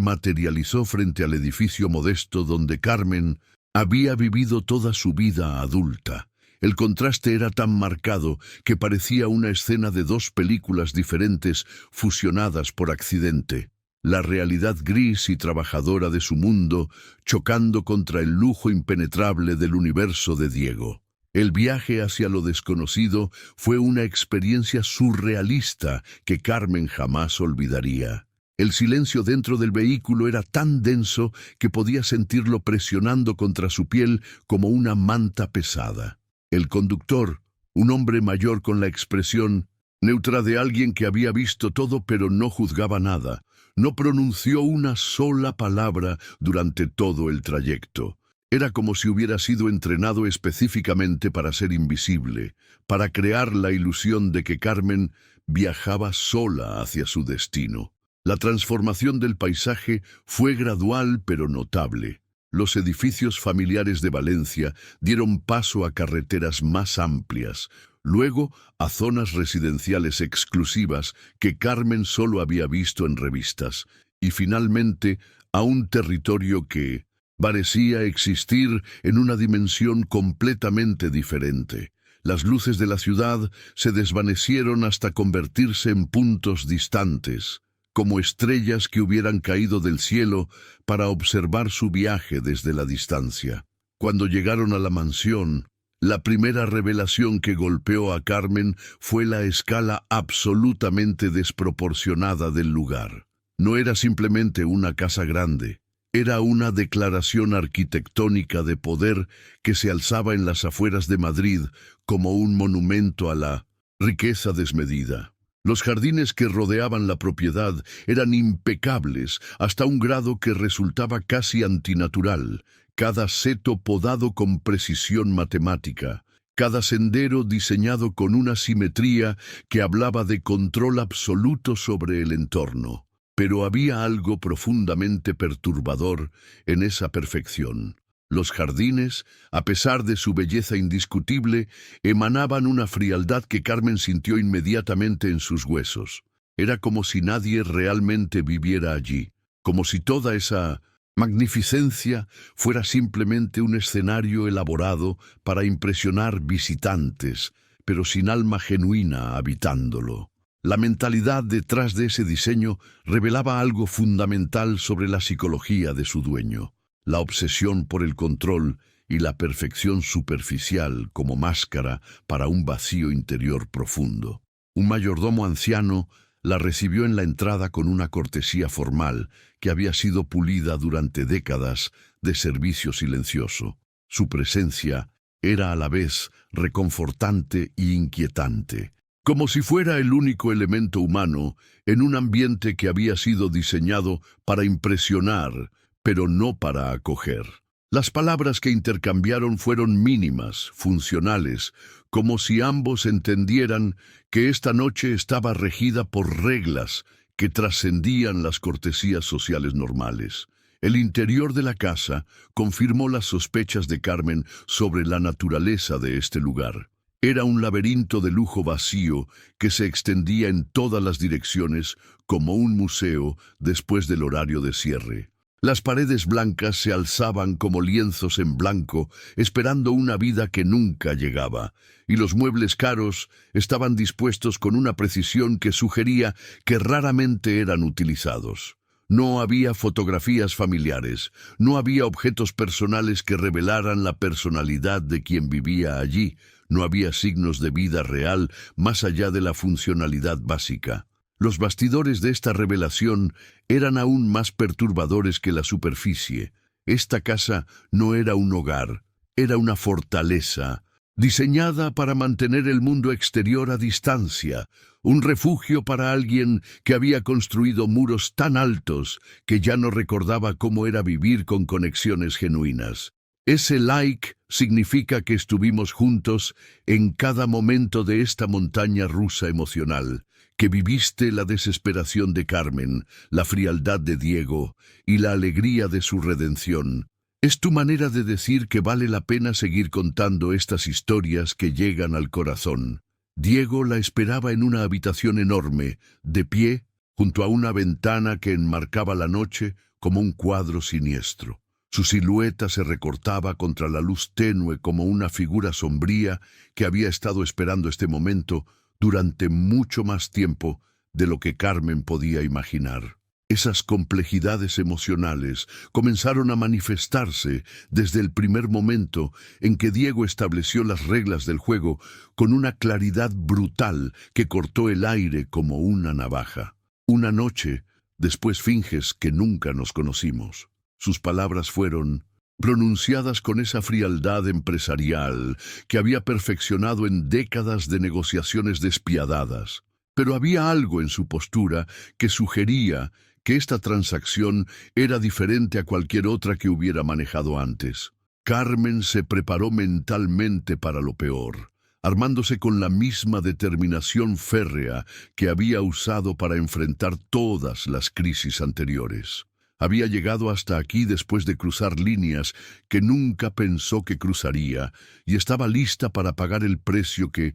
materializó frente al edificio modesto donde Carmen había vivido toda su vida adulta. El contraste era tan marcado que parecía una escena de 2 películas diferentes fusionadas por accidente. La realidad gris y trabajadora de su mundo chocando contra el lujo impenetrable del universo de Diego. El viaje hacia lo desconocido fue una experiencia surrealista que Carmen jamás olvidaría. El silencio dentro del vehículo era tan denso que podía sentirlo presionando contra su piel como una manta pesada. El conductor, un hombre mayor con la expresión neutra de alguien que había visto todo pero no juzgaba nada, no pronunció una sola palabra durante todo el trayecto. Era como si hubiera sido entrenado específicamente para ser invisible, para crear la ilusión de que Carmen viajaba sola hacia su destino. La transformación del paisaje fue gradual pero notable. Los edificios familiares de Valencia dieron paso a carreteras más amplias, luego a zonas residenciales exclusivas que Carmen solo había visto en revistas, y finalmente a un territorio que parecía existir en una dimensión completamente diferente. Las luces de la ciudad se desvanecieron hasta convertirse en puntos distantes, como estrellas que hubieran caído del cielo para observar su viaje desde la distancia. Cuando llegaron a la mansión, la primera revelación que golpeó a Carmen fue la escala absolutamente desproporcionada del lugar. No era simplemente una casa grande, era una declaración arquitectónica de poder que se alzaba en las afueras de Madrid como un monumento a la riqueza desmedida. Los jardines que rodeaban la propiedad eran impecables hasta un grado que resultaba casi antinatural, cada seto podado con precisión matemática, cada sendero diseñado con una simetría que hablaba de control absoluto sobre el entorno. Pero había algo profundamente perturbador en esa perfección. Los jardines, a pesar de su belleza indiscutible, emanaban una frialdad que Carmen sintió inmediatamente en sus huesos. Era como si nadie realmente viviera allí, como si toda esa magnificencia fuera simplemente un escenario elaborado para impresionar visitantes, pero sin alma genuina habitándolo. La mentalidad detrás de ese diseño revelaba algo fundamental sobre la psicología de su dueño, la obsesión por el control y la perfección superficial como máscara para un vacío interior profundo. Un mayordomo anciano la recibió en la entrada con una cortesía formal que había sido pulida durante décadas de servicio silencioso. Su presencia era a la vez reconfortante e inquietante, como si fuera el único elemento humano en un ambiente que había sido diseñado para impresionar, pero no para acoger. Las palabras que intercambiaron fueron mínimas, funcionales, como si ambos entendieran que esta noche estaba regida por reglas que trascendían las cortesías sociales normales. El interior de la casa confirmó las sospechas de Carmen sobre la naturaleza de este lugar. Era un laberinto de lujo vacío que se extendía en todas las direcciones como un museo después del horario de cierre. Las paredes blancas se alzaban como lienzos en blanco, esperando una vida que nunca llegaba, y los muebles caros estaban dispuestos con una precisión que sugería que raramente eran utilizados. No había fotografías familiares, no había objetos personales que revelaran la personalidad de quien vivía allí, no había signos de vida real más allá de la funcionalidad básica. Los bastidores de esta revelación eran aún más perturbadores que la superficie. Esta casa no era un hogar, era una fortaleza, diseñada para mantener el mundo exterior a distancia, un refugio para alguien que había construido muros tan altos que ya no recordaba cómo era vivir con conexiones genuinas. Ese like significa que estuvimos juntos en cada momento de esta montaña rusa emocional, que viviste la desesperación de Carmen, la frialdad de Diego y la alegría de su redención. Es tu manera de decir que vale la pena seguir contando estas historias que llegan al corazón. Diego la esperaba en una habitación enorme, de pie, junto a una ventana que enmarcaba la noche como un cuadro siniestro. Su silueta se recortaba contra la luz tenue como una figura sombría que había estado esperando este momento durante mucho más tiempo de lo que Carmen podía imaginar. Esas complejidades emocionales comenzaron a manifestarse desde el primer momento en que Diego estableció las reglas del juego con una claridad brutal que cortó el aire como una navaja. Una noche, después finges que nunca nos conocimos. Sus palabras fueron pronunciadas con esa frialdad empresarial que había perfeccionado en décadas de negociaciones despiadadas. Pero había algo en su postura que sugería que esta transacción era diferente a cualquier otra que hubiera manejado antes. Carmen se preparó mentalmente para lo peor, armándose con la misma determinación férrea que había usado para enfrentar todas las crisis anteriores. Había llegado hasta aquí después de cruzar líneas que nunca pensó que cruzaría, y estaba lista para pagar el precio que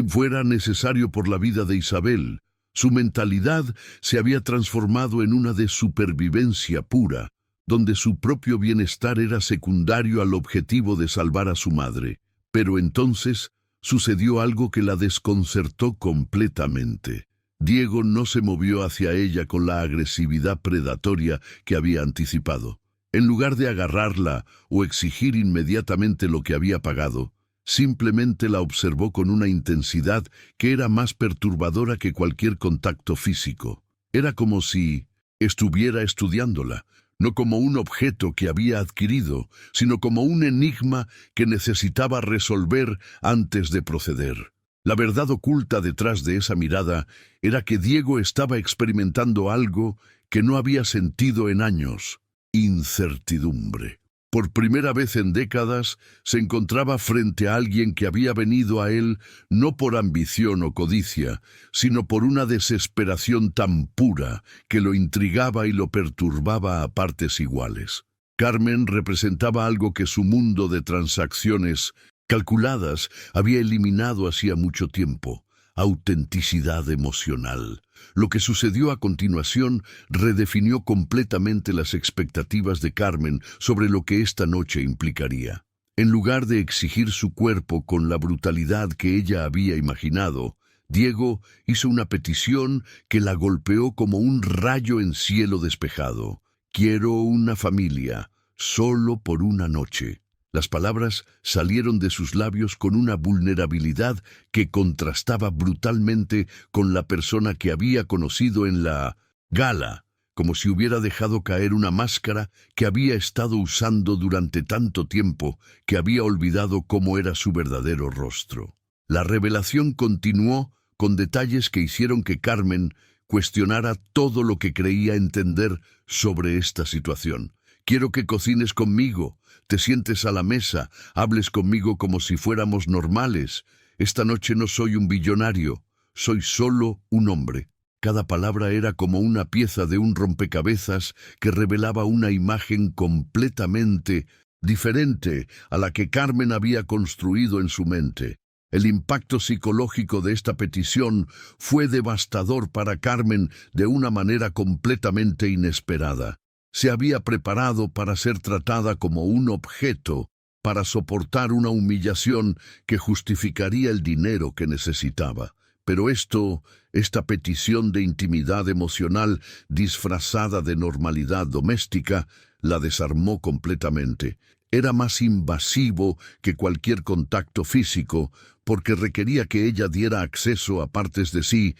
fuera necesario por la vida de Isabel. Su mentalidad se había transformado en una de supervivencia pura, donde su propio bienestar era secundario al objetivo de salvar a su madre. Pero entonces sucedió algo que la desconcertó completamente. Diego no se movió hacia ella con la agresividad predatoria que había anticipado. En lugar de agarrarla o exigir inmediatamente lo que había pagado, simplemente la observó con una intensidad que era más perturbadora que cualquier contacto físico. Era como si estuviera estudiándola, no como un objeto que había adquirido, sino como un enigma que necesitaba resolver antes de proceder. La verdad oculta detrás de esa mirada era que Diego estaba experimentando algo que no había sentido en años: incertidumbre. Por primera vez en décadas, se encontraba frente a alguien que había venido a él no por ambición o codicia, sino por una desesperación tan pura que lo intrigaba y lo perturbaba a partes iguales. Carmen representaba algo que su mundo de transacciones calculadas había eliminado hacía mucho tiempo: autenticidad emocional. Lo que sucedió a continuación redefinió completamente las expectativas de Carmen sobre lo que esta noche implicaría. En lugar de exigir su cuerpo con la brutalidad que ella había imaginado, Diego hizo una petición que la golpeó como un rayo en cielo despejado: «Quiero una familia, solo por una noche». Las palabras salieron de sus labios con una vulnerabilidad que contrastaba brutalmente con la persona que había conocido en la gala, como si hubiera dejado caer una máscara que había estado usando durante tanto tiempo que había olvidado cómo era su verdadero rostro. La revelación continuó con detalles que hicieron que Carmen cuestionara todo lo que creía entender sobre esta situación. «Quiero que cocines conmigo, te sientes a la mesa, hables conmigo como si fuéramos normales. Esta noche no soy un billonario, soy solo un hombre». Cada palabra era como una pieza de un rompecabezas que revelaba una imagen completamente diferente a la que Carmen había construido en su mente. El impacto psicológico de esta petición fue devastador para Carmen de una manera completamente inesperada. Se había preparado para ser tratada como un objeto, para soportar una humillación que justificaría el dinero que necesitaba. Pero esta petición de intimidad emocional disfrazada de normalidad doméstica, la desarmó completamente. Era más invasivo que cualquier contacto físico, porque requería que ella diera acceso a partes de sí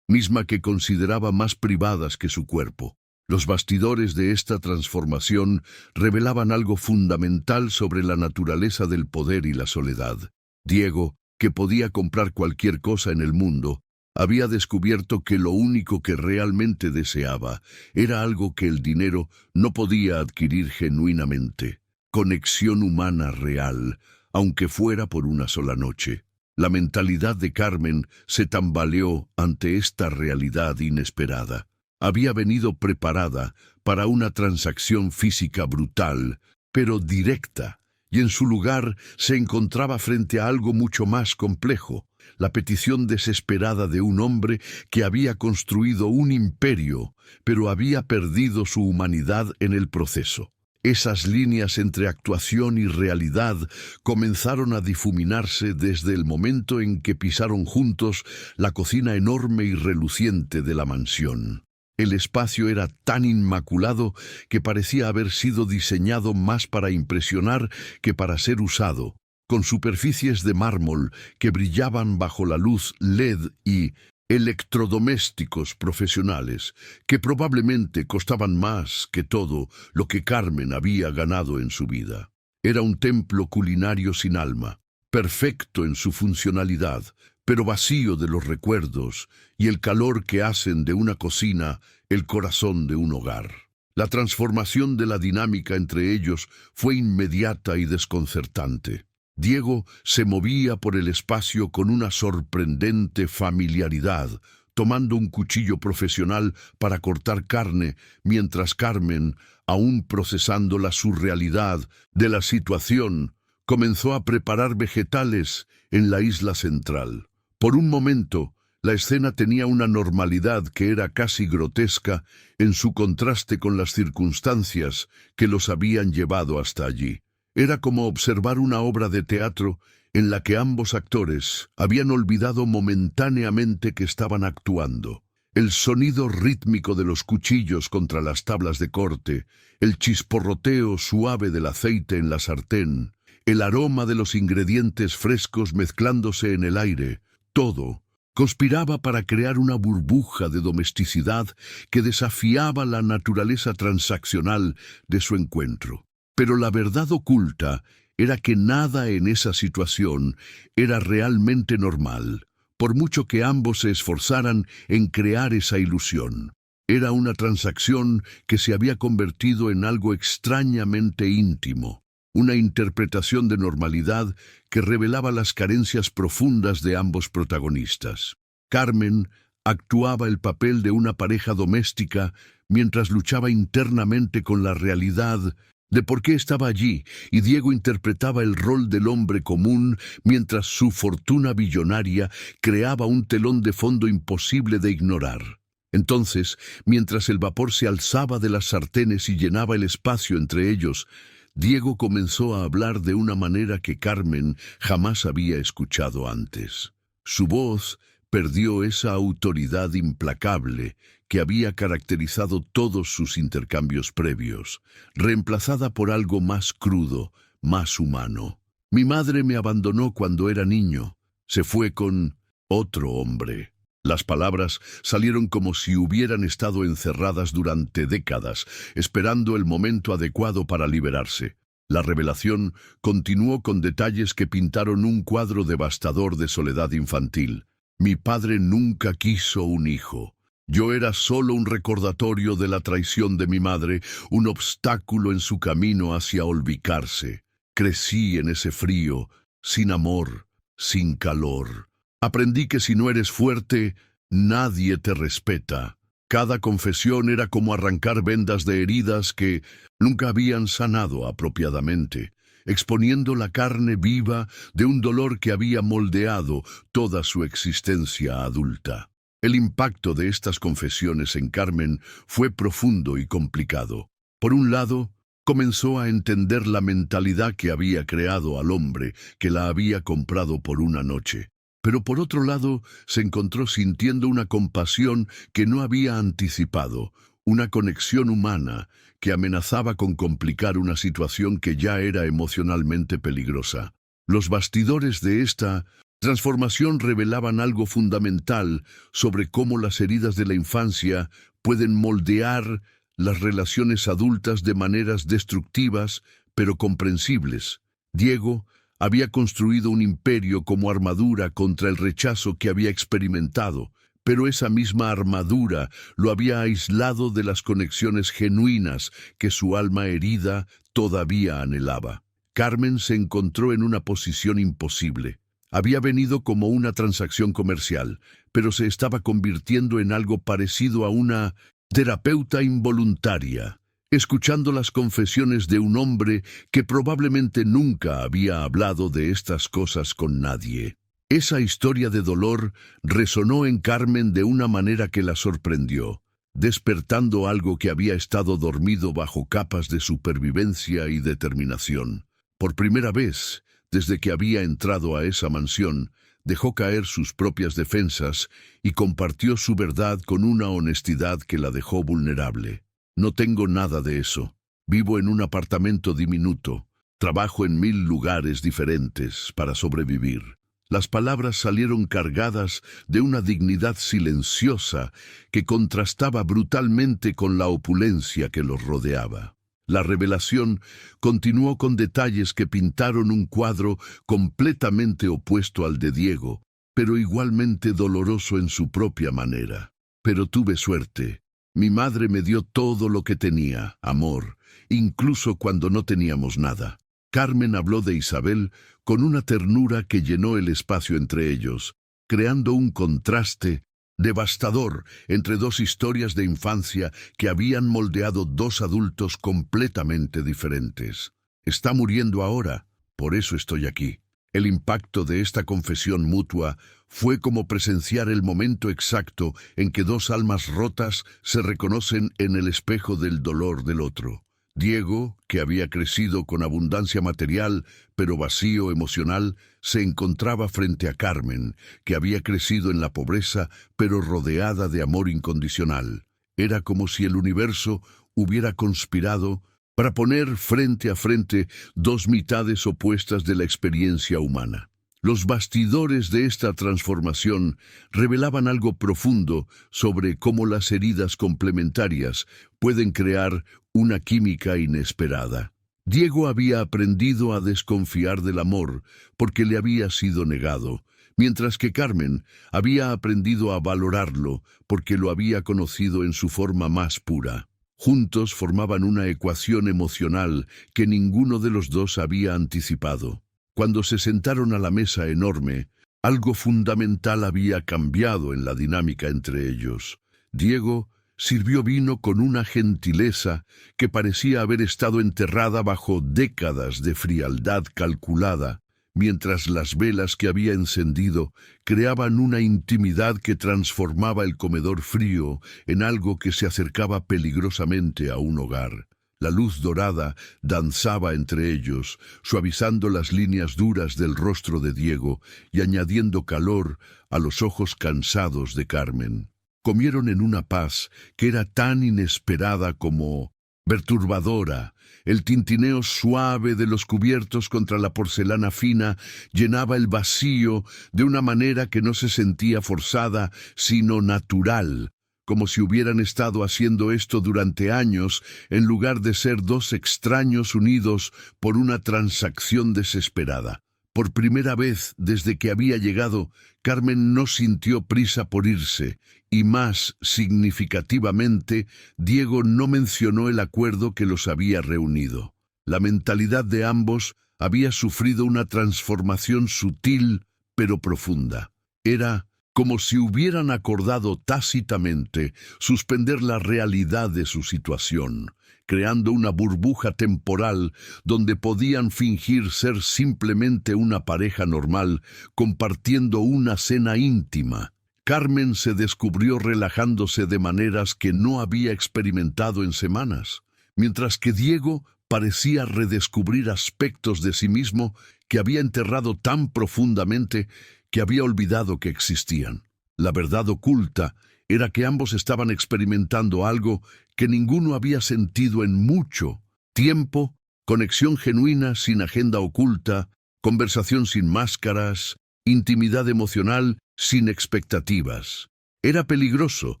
misma que consideraba más privadas que su cuerpo. Los bastidores de esta transformación revelaban algo fundamental sobre la naturaleza del poder y la soledad. Diego, que podía comprar cualquier cosa en el mundo, había descubierto que lo único que realmente deseaba era algo que el dinero no podía adquirir genuinamente: conexión humana real, aunque fuera por una sola noche. La mentalidad de Carmen se tambaleó ante esta realidad inesperada. Había venido preparada para una transacción física brutal, pero directa, y en su lugar se encontraba frente a algo mucho más complejo: la petición desesperada de un hombre que había construido un imperio, pero había perdido su humanidad en el proceso. Esas líneas entre actuación y realidad comenzaron a difuminarse desde el momento en que pisaron juntos la cocina enorme y reluciente de la mansión. El espacio era tan inmaculado que parecía haber sido diseñado más para impresionar que para ser usado, con superficies de mármol que brillaban bajo la luz LED y electrodomésticos profesionales que probablemente costaban más que todo lo que Carmen había ganado en su vida. Era un templo culinario sin alma, perfecto en su funcionalidad, pero vacío de los recuerdos y el calor que hacen de una cocina el corazón de un hogar. La transformación de la dinámica entre ellos fue inmediata y desconcertante. Diego se movía por el espacio con una sorprendente familiaridad, tomando un cuchillo profesional para cortar carne, mientras Carmen, aún procesando la surrealidad de la situación, comenzó a preparar vegetales en la isla central. Por un momento, la escena tenía una normalidad que era casi grotesca en su contraste con las circunstancias que los habían llevado hasta allí. Era como observar una obra de teatro en la que ambos actores habían olvidado momentáneamente que estaban actuando. El sonido rítmico de los cuchillos contra las tablas de corte, el chisporroteo suave del aceite en la sartén, el aroma de los ingredientes frescos mezclándose en el aire, todo Conspiraba para crear una burbuja de domesticidad que desafiaba la naturaleza transaccional de su encuentro. Pero la verdad oculta era que nada en esa situación era realmente normal, por mucho que ambos se esforzaran en crear esa ilusión. Era una transacción que se había convertido en algo extrañamente íntimo, una interpretación de normalidad que revelaba las carencias profundas de ambos protagonistas. Carmen actuaba el papel de una pareja doméstica mientras luchaba internamente con la realidad de por qué estaba allí, y Diego interpretaba el rol del hombre común mientras su fortuna billonaria creaba un telón de fondo imposible de ignorar. Entonces, mientras el vapor se alzaba de las sartenes y llenaba el espacio entre ellos, Diego comenzó a hablar de una manera que Carmen jamás había escuchado antes. Su voz perdió esa autoridad implacable que había caracterizado todos sus intercambios previos, reemplazada por algo más crudo, más humano. Mi madre me abandonó cuando era niño. Se fue con otro hombre. Las palabras salieron como si hubieran estado encerradas durante décadas, esperando el momento adecuado para liberarse. La revelación continuó con detalles que pintaron un cuadro devastador de soledad infantil. Mi padre nunca quiso un hijo. Yo era solo un recordatorio de la traición de mi madre, un obstáculo en su camino hacia olvidarse. Crecí en ese frío, sin amor, sin calor. Aprendí que si no eres fuerte, nadie te respeta. Cada confesión era como arrancar vendas de heridas que nunca habían sanado apropiadamente, exponiendo la carne viva de un dolor que había moldeado toda su existencia adulta. El impacto de estas confesiones en Carmen fue profundo y complicado. Por un lado, comenzó a entender la mentalidad que había creado al hombre que la había comprado por una noche. Pero por otro lado, se encontró sintiendo una compasión que no había anticipado, una conexión humana que amenazaba con complicar una situación que ya era emocionalmente peligrosa. Los bastidores de esta transformación revelaban algo fundamental sobre cómo las heridas de la infancia pueden moldear las relaciones adultas de maneras destructivas, pero comprensibles. Diego había construido un imperio como armadura contra el rechazo que había experimentado, pero esa misma armadura lo había aislado de las conexiones genuinas que su alma herida todavía anhelaba. Carmen se encontró en una posición imposible. Había venido como una transacción comercial, pero se estaba convirtiendo en algo parecido a una terapeuta involuntaria, escuchando las confesiones de un hombre que probablemente nunca había hablado de estas cosas con nadie. Esa historia de dolor resonó en Carmen de una manera que la sorprendió, despertando algo que había estado dormido bajo capas de supervivencia y determinación. Por primera vez, desde que había entrado a esa mansión, dejó caer sus propias defensas y compartió su verdad con una honestidad que la dejó vulnerable. No tengo nada de eso. Vivo en un apartamento diminuto. Trabajo en 1000 lugares diferentes para sobrevivir. Las palabras salieron cargadas de una dignidad silenciosa que contrastaba brutalmente con la opulencia que los rodeaba. La revelación continuó con detalles que pintaron un cuadro completamente opuesto al de Diego, pero igualmente doloroso en su propia manera. Pero tuve suerte. Mi madre me dio todo lo que tenía, amor, incluso cuando no teníamos nada. Carmen habló de Isabel con una ternura que llenó el espacio entre ellos, creando un contraste devastador entre dos historias de infancia que habían moldeado dos adultos completamente diferentes. Está muriendo ahora, por eso estoy aquí. El impacto de esta confesión mutua fue como presenciar el momento exacto en que dos almas rotas se reconocen en el espejo del dolor del otro. Diego, que había crecido con abundancia material, pero vacío emocional, se encontraba frente a Carmen, que había crecido en la pobreza, pero rodeada de amor incondicional. Era como si el universo hubiera conspirado para poner frente a frente dos mitades opuestas de la experiencia humana. Los bastidores de esta transformación revelaban algo profundo sobre cómo las heridas complementarias pueden crear una química inesperada. Diego había aprendido a desconfiar del amor porque le había sido negado, mientras que Carmen había aprendido a valorarlo porque lo había conocido en su forma más pura. Juntos formaban una ecuación emocional que ninguno de los dos había anticipado. Cuando se sentaron a la mesa enorme, algo fundamental había cambiado en la dinámica entre ellos. Diego sirvió vino con una gentileza que parecía haber estado enterrada bajo décadas de frialdad calculada, mientras las velas que había encendido creaban una intimidad que transformaba el comedor frío en algo que se acercaba peligrosamente a un hogar. La luz dorada danzaba entre ellos, suavizando las líneas duras del rostro de Diego y añadiendo calor a los ojos cansados de Carmen. Comieron en una paz que era tan inesperada como perturbadora. El tintineo suave de los cubiertos contra la porcelana fina llenaba el vacío de una manera que no se sentía forzada, sino natural, como si hubieran estado haciendo esto durante años en lugar de ser dos extraños unidos por una transacción desesperada. Por primera vez desde que había llegado, Carmen no sintió prisa por irse, y más significativamente, Diego no mencionó el acuerdo que los había reunido. La mentalidad de ambos había sufrido una transformación sutil pero profunda. Era como si hubieran acordado tácitamente suspender la realidad de su situación, creando una burbuja temporal donde podían fingir ser simplemente una pareja normal, compartiendo una cena íntima. Carmen se descubrió relajándose de maneras que no había experimentado en semanas, mientras que Diego parecía redescubrir aspectos de sí mismo que había enterrado tan profundamente que había olvidado que existían. La verdad oculta era que ambos estaban experimentando algo que ninguno había sentido en mucho tiempo: conexión genuina sin agenda oculta, conversación sin máscaras, intimidad emocional sin expectativas. Era peligroso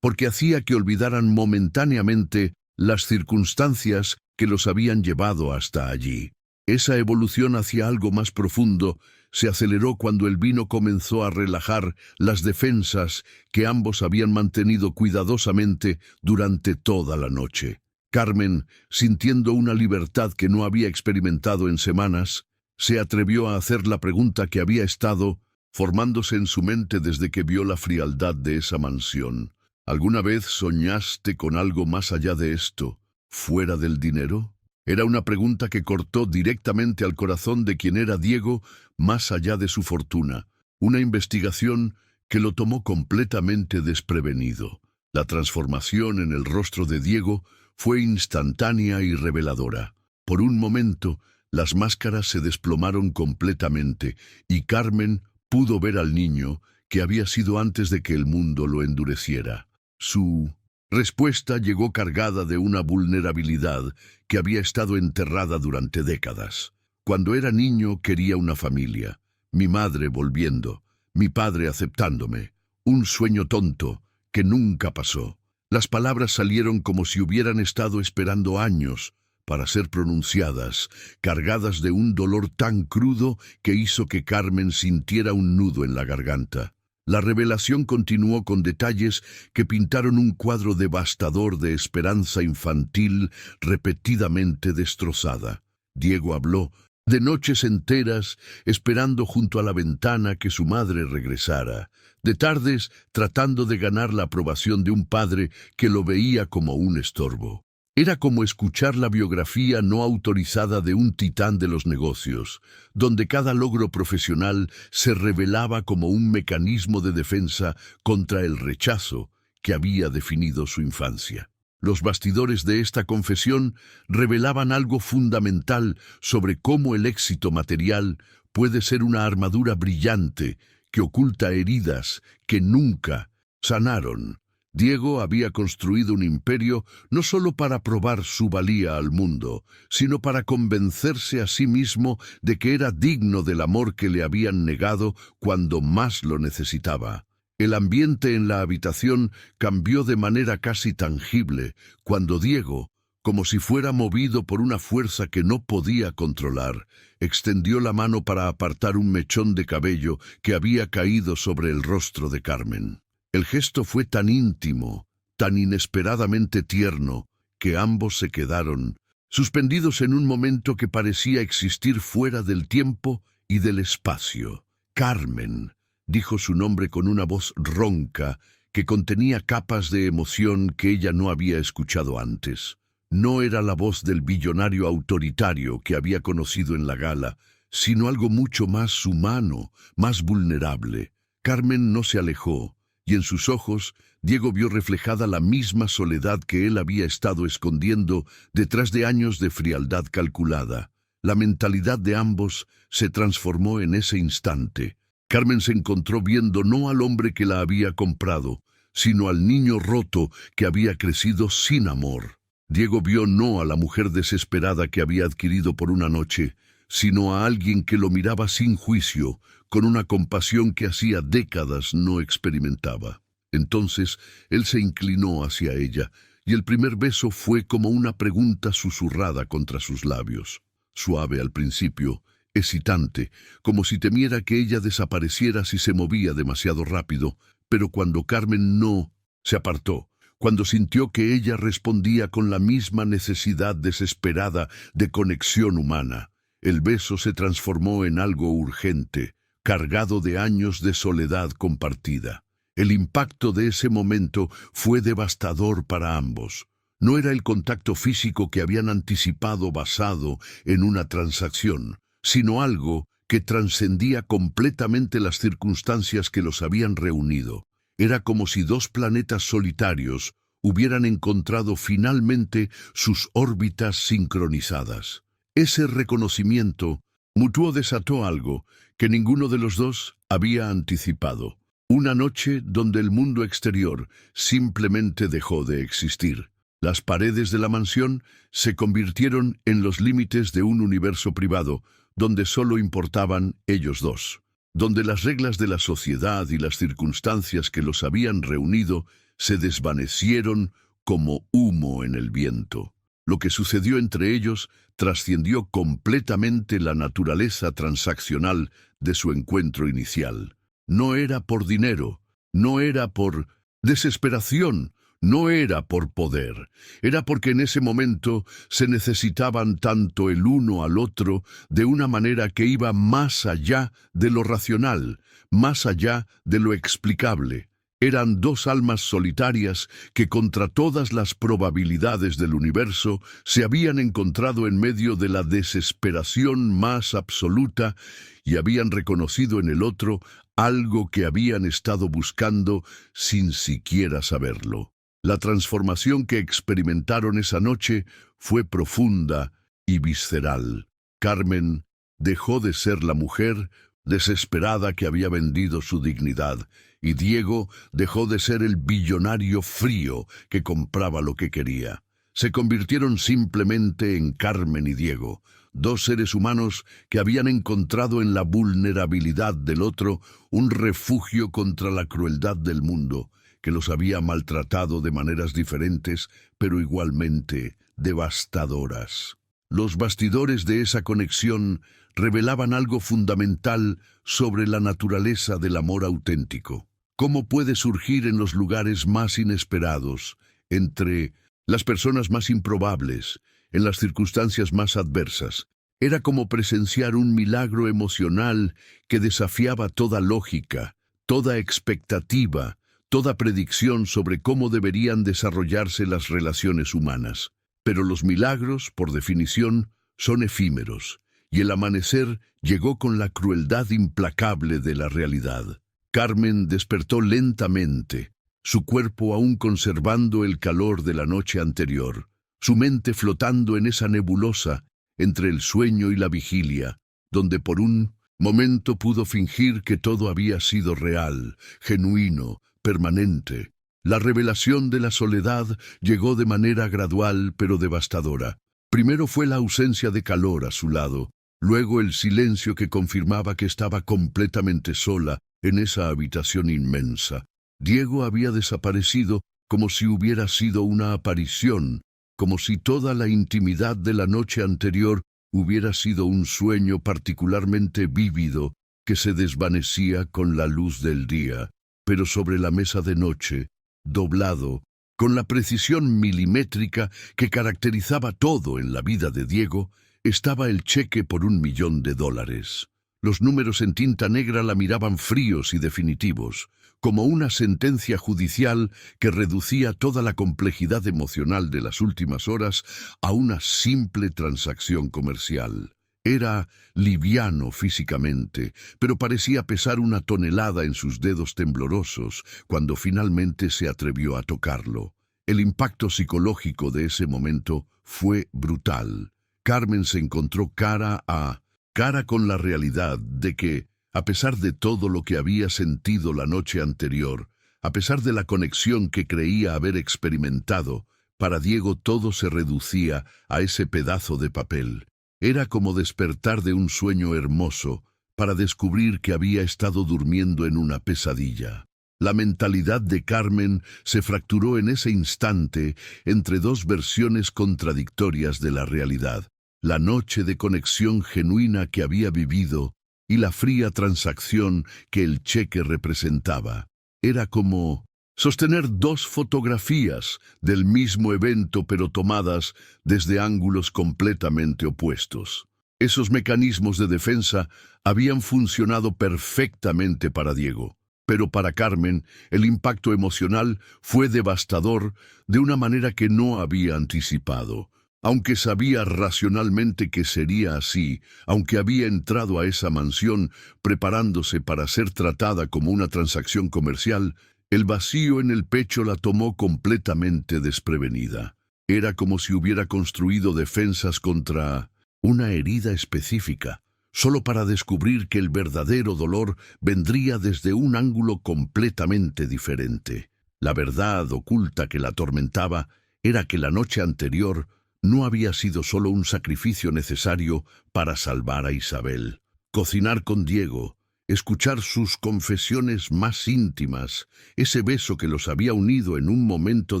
porque hacía que olvidaran momentáneamente las circunstancias que los habían llevado hasta allí. Esa evolución hacia algo más profundo se aceleró cuando el vino comenzó a relajar las defensas que ambos habían mantenido cuidadosamente durante toda la noche. Carmen, sintiendo una libertad que no había experimentado en semanas, se atrevió a hacer la pregunta que había estado formándose en su mente desde que vio la frialdad de esa mansión. ¿Alguna vez soñaste con algo más allá de esto, fuera del dinero? Era una pregunta que cortó directamente al corazón de quien era Diego, más allá de su fortuna. Una investigación que lo tomó completamente desprevenido. La transformación en el rostro de Diego fue instantánea y reveladora. Por un momento, las máscaras se desplomaron completamente y Carmen pudo ver al niño que había sido antes de que el mundo lo endureciera. Su respuesta llegó cargada de una vulnerabilidad que había estado enterrada durante décadas. Cuando era niño quería una familia, mi madre volviendo, mi padre aceptándome, un sueño tonto que nunca pasó. Las palabras salieron como si hubieran estado esperando años para ser pronunciadas, cargadas de un dolor tan crudo que hizo que Carmen sintiera un nudo en la garganta. La revelación continuó con detalles que pintaron un cuadro devastador de esperanza infantil repetidamente destrozada. Diego habló de noches enteras esperando junto a la ventana que su madre regresara, de tardes tratando de ganar la aprobación de un padre que lo veía como un estorbo. Era como escuchar la biografía no autorizada de un titán de los negocios, donde cada logro profesional se revelaba como un mecanismo de defensa contra el rechazo que había definido su infancia. Los bastidores de esta confesión revelaban algo fundamental sobre cómo el éxito material puede ser una armadura brillante que oculta heridas que nunca sanaron. Diego había construido un imperio no solo para probar su valía al mundo, sino para convencerse a sí mismo de que era digno del amor que le habían negado cuando más lo necesitaba. El ambiente en la habitación cambió de manera casi tangible cuando Diego, como si fuera movido por una fuerza que no podía controlar, extendió la mano para apartar un mechón de cabello que había caído sobre el rostro de Carmen. El gesto fue tan íntimo, tan inesperadamente tierno, que ambos se quedaron, suspendidos en un momento que parecía existir fuera del tiempo y del espacio. Carmen, dijo su nombre con una voz ronca que contenía capas de emoción que ella no había escuchado antes. No era la voz del billonario autoritario que había conocido en la gala, sino algo mucho más humano, más vulnerable. Carmen no se alejó, y en sus ojos Diego vio reflejada la misma soledad que él había estado escondiendo detrás de años de frialdad calculada. La mentalidad de ambos se transformó en ese instante. Carmen se encontró viendo no al hombre que la había comprado, sino al niño roto que había crecido sin amor. Diego vio no a la mujer desesperada que había adquirido por una noche, sino a alguien que lo miraba sin juicio, con una compasión que hacía décadas no experimentaba. Entonces él se inclinó hacia ella, y el primer beso fue como una pregunta susurrada contra sus labios. Suave al principio, excitante, como si temiera que ella desapareciera si se movía demasiado rápido, pero cuando Carmen no se apartó, cuando sintió que ella respondía con la misma necesidad desesperada de conexión humana, el beso se transformó en algo urgente, cargado de años de soledad compartida. El impacto de ese momento fue devastador para ambos. No era el contacto físico que habían anticipado basado en una transacción, sino algo que trascendía completamente las circunstancias que los habían reunido. Era como si dos planetas solitarios hubieran encontrado finalmente sus órbitas sincronizadas. Ese reconocimiento mutuo desató algo que ninguno de los dos había anticipado. Una noche donde el mundo exterior simplemente dejó de existir. Las paredes de la mansión se convirtieron en los límites de un universo privado, donde solo importaban ellos dos, donde las reglas de la sociedad y las circunstancias que los habían reunido se desvanecieron como humo en el viento. Lo que sucedió entre ellos trascendió completamente la naturaleza transaccional de su encuentro inicial. No era por dinero, no era por desesperación, no era por poder. Era porque en ese momento se necesitaban tanto el uno al otro de una manera que iba más allá de lo racional, más allá de lo explicable. Eran dos almas solitarias que contra todas las probabilidades del universo se habían encontrado en medio de la desesperación más absoluta y habían reconocido en el otro algo que habían estado buscando sin siquiera saberlo. La transformación que experimentaron esa noche fue profunda y visceral. Carmen dejó de ser la mujer desesperada que había vendido su dignidad, y Diego dejó de ser el billonario frío que compraba lo que quería. Se convirtieron simplemente en Carmen y Diego, dos seres humanos que habían encontrado en la vulnerabilidad del otro un refugio contra la crueldad del mundo, que los había maltratado de maneras diferentes, pero igualmente devastadoras. Los bastidores de esa conexión revelaban algo fundamental sobre la naturaleza del amor auténtico. Cómo puede surgir en los lugares más inesperados, entre las personas más improbables, en las circunstancias más adversas. Era como presenciar un milagro emocional que desafiaba toda lógica, toda expectativa, toda predicción sobre cómo deberían desarrollarse las relaciones humanas. Pero los milagros, por definición, son efímeros, y el amanecer llegó con la crueldad implacable de la realidad. Carmen despertó lentamente, su cuerpo aún conservando el calor de la noche anterior, su mente flotando en esa nebulosa entre el sueño y la vigilia, donde por un momento pudo fingir que todo había sido real, genuino, permanente. La revelación de la soledad llegó de manera gradual pero devastadora. Primero fue la ausencia de calor a su lado, luego el silencio que confirmaba que estaba completamente sola en esa habitación inmensa. Diego había desaparecido como si hubiera sido una aparición, como si toda la intimidad de la noche anterior hubiera sido un sueño particularmente vívido que se desvanecía con la luz del día. Pero sobre la mesa de noche, doblado, con la precisión milimétrica que caracterizaba todo en la vida de Diego, estaba el cheque por $1.000.000. Los números en tinta negra la miraban fríos y definitivos, como una sentencia judicial que reducía toda la complejidad emocional de las últimas horas a una simple transacción comercial. Era liviano físicamente, pero parecía pesar una tonelada en sus dedos temblorosos cuando finalmente se atrevió a tocarlo. El impacto psicológico de ese momento fue brutal. Carmen se encontró cara a cara con la realidad de que, a pesar de todo lo que había sentido la noche anterior, a pesar de la conexión que creía haber experimentado, para Diego todo se reducía a ese pedazo de papel. Era como despertar de un sueño hermoso para descubrir que había estado durmiendo en una pesadilla. La mentalidad de Carmen se fracturó en ese instante entre dos versiones contradictorias de la realidad: la noche de conexión genuina que había vivido y la fría transacción que el cheque representaba. Era como sostener dos fotografías del mismo evento pero tomadas desde ángulos completamente opuestos. Esos mecanismos de defensa habían funcionado perfectamente para Diego, pero para Carmen el impacto emocional fue devastador de una manera que no había anticipado. Aunque sabía racionalmente que sería así, aunque había entrado a esa mansión preparándose para ser tratada como una transacción comercial, el vacío en el pecho la tomó completamente desprevenida. Era como si hubiera construido defensas contra una herida específica, solo para descubrir que el verdadero dolor vendría desde un ángulo completamente diferente. La verdad oculta que la atormentaba era que la noche anterior no había sido solo un sacrificio necesario para salvar a Isabel. Cocinar con Diego, escuchar sus confesiones más íntimas, ese beso que los había unido en un momento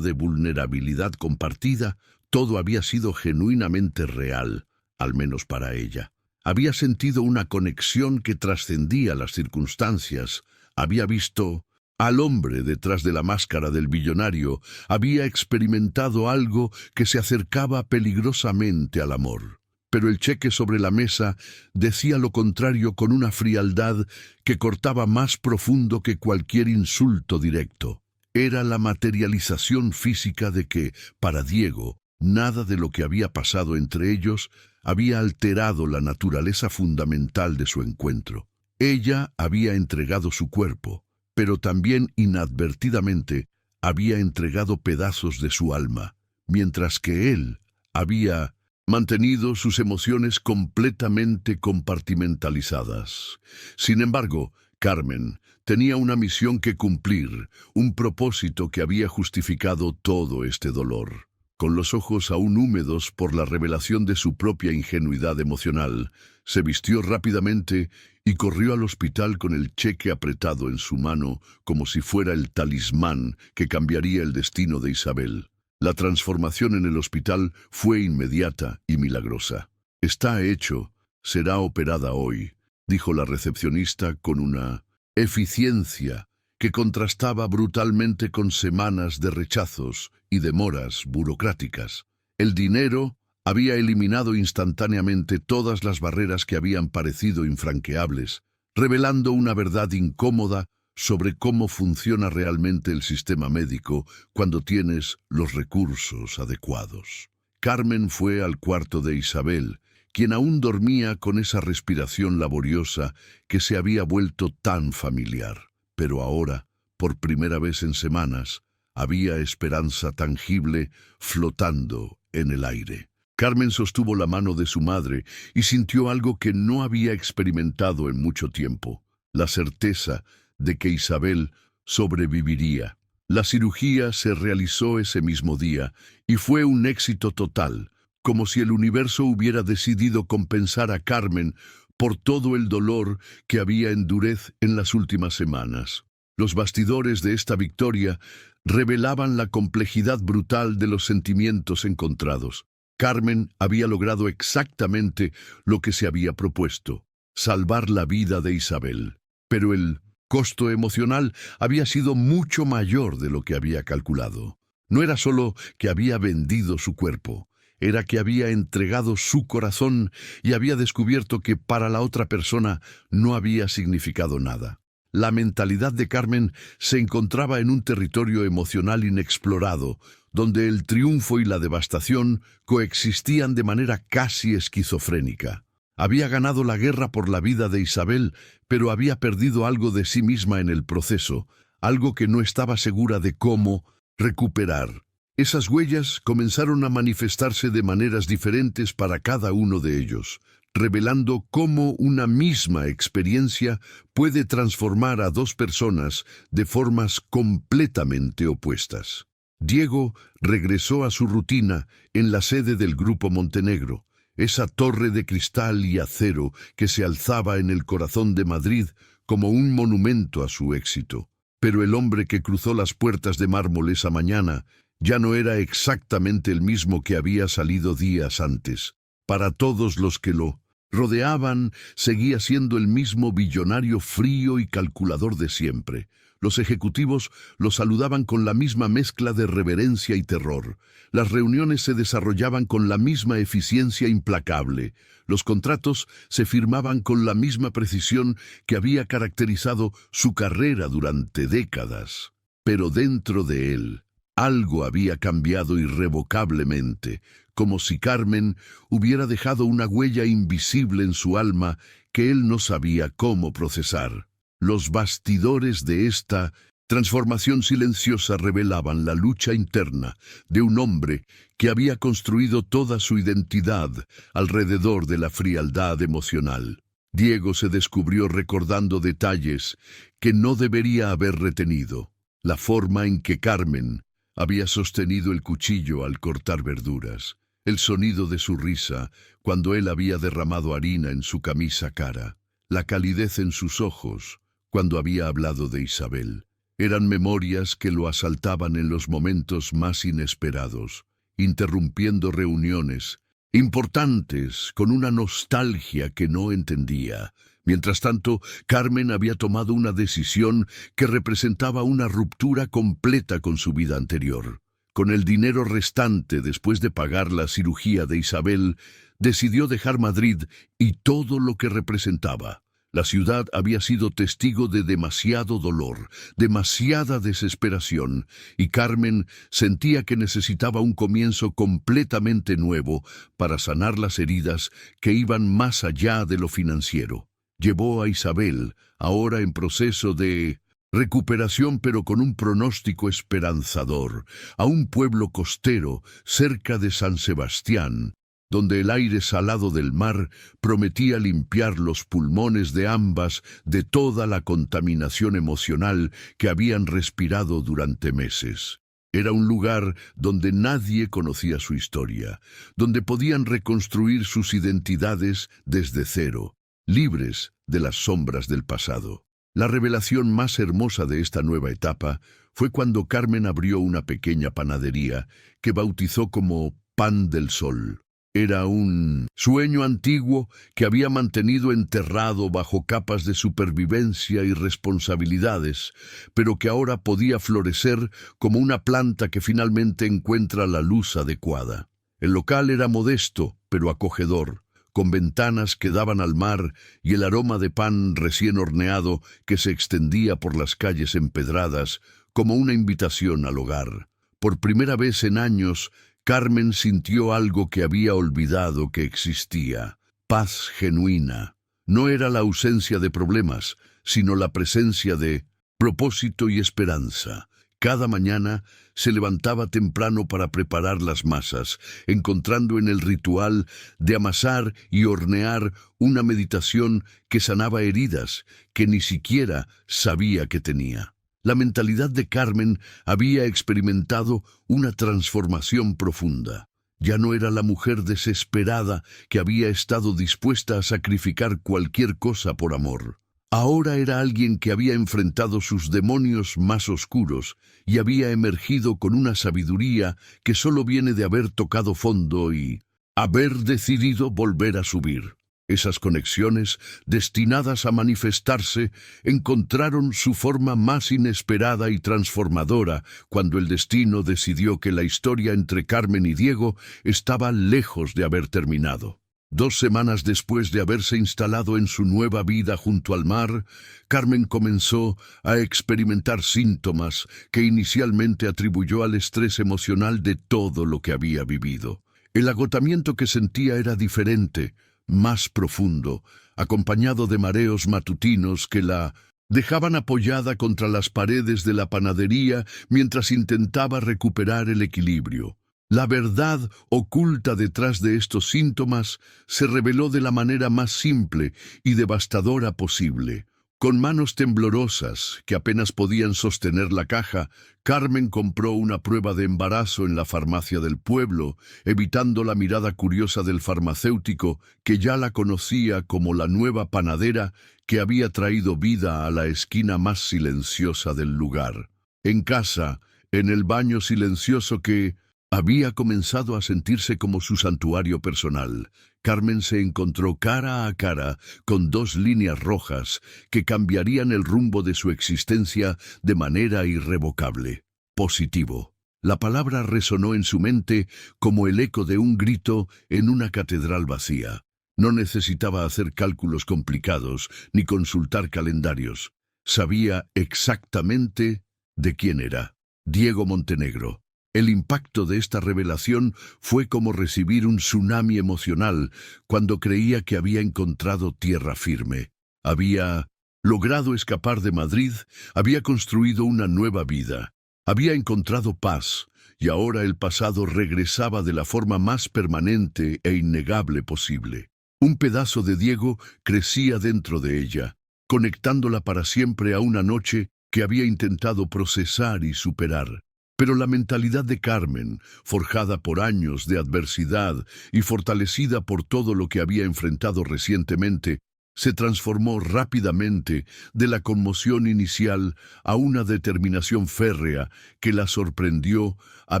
de vulnerabilidad compartida, todo había sido genuinamente real, al menos para ella. Había sentido una conexión que trascendía las circunstancias. Había visto al hombre detrás de la máscara del billonario, había experimentado algo que se acercaba peligrosamente al amor. Pero el cheque sobre la mesa decía lo contrario con una frialdad que cortaba más profundo que cualquier insulto directo. Era la materialización física de que, para Diego, nada de lo que había pasado entre ellos había alterado la naturaleza fundamental de su encuentro. Ella había entregado su cuerpo, pero también inadvertidamente había entregado pedazos de su alma, mientras que él había mantenido sus emociones completamente compartimentalizadas. Sin embargo, Carmen tenía una misión que cumplir, un propósito que había justificado todo este dolor. Con los ojos aún húmedos por la revelación de su propia ingenuidad emocional, se vistió rápidamente y corrió al hospital con el cheque apretado en su mano como si fuera el talismán que cambiaría el destino de Isabel. La transformación en el hospital fue inmediata y milagrosa. «Está hecho, será operada hoy», dijo la recepcionista con una eficiencia que contrastaba brutalmente con semanas de rechazos y demoras burocráticas. El dinero había eliminado instantáneamente todas las barreras que habían parecido infranqueables, revelando una verdad incómoda sobre cómo funciona realmente el sistema médico cuando tienes los recursos adecuados. Carmen fue al cuarto de Isabel, quien aún dormía con esa respiración laboriosa que se había vuelto tan familiar. Pero ahora, por primera vez en semanas, había esperanza tangible flotando en el aire. Carmen sostuvo la mano de su madre y sintió algo que no había experimentado en mucho tiempo: la certeza de que Isabel sobreviviría. La cirugía se realizó ese mismo día y fue un éxito total, como si el universo hubiera decidido compensar a Carmen por todo el dolor que había endurecido en las últimas semanas. Los bastidores de esta victoria revelaban la complejidad brutal de los sentimientos encontrados. Carmen había logrado exactamente lo que se había propuesto: salvar la vida de Isabel. Pero el costo emocional había sido mucho mayor de lo que había calculado. No era solo que había vendido su cuerpo, era que había entregado su corazón y había descubierto que para la otra persona no había significado nada. La mentalidad de Carmen se encontraba en un territorio emocional inexplorado, donde el triunfo y la devastación coexistían de manera casi esquizofrénica. Había ganado la guerra por la vida de Isabel, pero había perdido algo de sí misma en el proceso, algo que no estaba segura de cómo recuperar. Esas huellas comenzaron a manifestarse de maneras diferentes para cada uno de ellos, revelando cómo una misma experiencia puede transformar a dos personas de formas completamente opuestas. Diego regresó a su rutina en la sede del Grupo Montenegro, esa torre de cristal y acero que se alzaba en el corazón de Madrid como un monumento a su éxito. Pero el hombre que cruzó las puertas de mármol esa mañana ya no era exactamente el mismo que había salido días antes. Para todos los que lo rodeaban, seguía siendo el mismo billonario frío y calculador de siempre. Los ejecutivos lo saludaban con la misma mezcla de reverencia y terror. Las reuniones se desarrollaban con la misma eficiencia implacable. Los contratos se firmaban con la misma precisión que había caracterizado su carrera durante décadas. Pero dentro de él, algo había cambiado irrevocablemente, como si Carmen hubiera dejado una huella invisible en su alma que él no sabía cómo procesar. Los bastidores de esta transformación silenciosa revelaban la lucha interna de un hombre que había construido toda su identidad alrededor de la frialdad emocional. Diego se descubrió recordando detalles que no debería haber retenido: la forma en que Carmen había sostenido el cuchillo al cortar verduras, el sonido de su risa cuando él había derramado harina en su camisa cara, la calidez en sus ojos cuando había hablado de Isabel. Eran memorias que lo asaltaban en los momentos más inesperados, interrumpiendo reuniones importantes con una nostalgia que no entendía. Mientras tanto, Carmen había tomado una decisión que representaba una ruptura completa con su vida anterior. Con el dinero restante después de pagar la cirugía de Isabel, decidió dejar Madrid y todo lo que representaba. La ciudad había sido testigo de demasiado dolor, demasiada desesperación, y Carmen sentía que necesitaba un comienzo completamente nuevo para sanar las heridas que iban más allá de lo financiero. Llevó a Isabel, ahora en proceso de recuperación pero con un pronóstico esperanzador, a un pueblo costero cerca de San Sebastián, donde el aire salado del mar prometía limpiar los pulmones de ambas de toda la contaminación emocional que habían respirado durante meses. Era un lugar donde nadie conocía su historia, donde podían reconstruir sus identidades desde cero, libres de las sombras del pasado. La revelación más hermosa de esta nueva etapa fue cuando Carmen abrió una pequeña panadería que bautizó como Pan del Sol. Era un sueño antiguo que había mantenido enterrado bajo capas de supervivencia y responsabilidades, pero que ahora podía florecer como una planta que finalmente encuentra la luz adecuada. El local era modesto, pero acogedor, con ventanas que daban al mar y el aroma de pan recién horneado que se extendía por las calles empedradas como una invitación al hogar. Por primera vez en años, Carmen sintió algo que había olvidado que existía: paz genuina. No era la ausencia de problemas, sino la presencia de propósito y esperanza. Cada mañana se levantaba temprano para preparar las masas, encontrando en el ritual de amasar y hornear una meditación que sanaba heridas que ni siquiera sabía que tenía. La mentalidad de Carmen había experimentado una transformación profunda. Ya no era la mujer desesperada que había estado dispuesta a sacrificar cualquier cosa por amor. Ahora era alguien que había enfrentado sus demonios más oscuros y había emergido con una sabiduría que solo viene de haber tocado fondo y haber decidido volver a subir. Esas conexiones, destinadas a manifestarse, encontraron su forma más inesperada y transformadora cuando el destino decidió que la historia entre Carmen y Diego estaba lejos de haber terminado. 2 semanas después de haberse instalado en su nueva vida junto al mar, Carmen comenzó a experimentar síntomas que inicialmente atribuyó al estrés emocional de todo lo que había vivido. El agotamiento que sentía era diferente, más profundo, acompañado de mareos matutinos que la dejaban apoyada contra las paredes de la panadería mientras intentaba recuperar el equilibrio. La verdad oculta detrás de estos síntomas se reveló de la manera más simple y devastadora posible. Con manos temblorosas, que apenas podían sostener la caja, Carmen compró una prueba de embarazo en la farmacia del pueblo, evitando la mirada curiosa del farmacéutico, que ya la conocía como la nueva panadera que había traído vida a la esquina más silenciosa del lugar. En casa, en el baño silencioso que había comenzado a sentirse como su santuario personal, Carmen se encontró cara a cara con 2 líneas rojas que cambiarían el rumbo de su existencia de manera irrevocable. Positivo. La palabra resonó en su mente como el eco de un grito en una catedral vacía. No necesitaba hacer cálculos complicados ni consultar calendarios. Sabía exactamente de quién era. Diego Montenegro. El impacto de esta revelación fue como recibir un tsunami emocional cuando creía que había encontrado tierra firme. Había logrado escapar de Madrid, había construido una nueva vida, había encontrado paz, y ahora el pasado regresaba de la forma más permanente e innegable posible. Un pedazo de Diego crecía dentro de ella, conectándola para siempre a una noche que había intentado procesar y superar. Pero la mentalidad de Carmen, forjada por años de adversidad y fortalecida por todo lo que había enfrentado recientemente, se transformó rápidamente de la conmoción inicial a una determinación férrea que la sorprendió a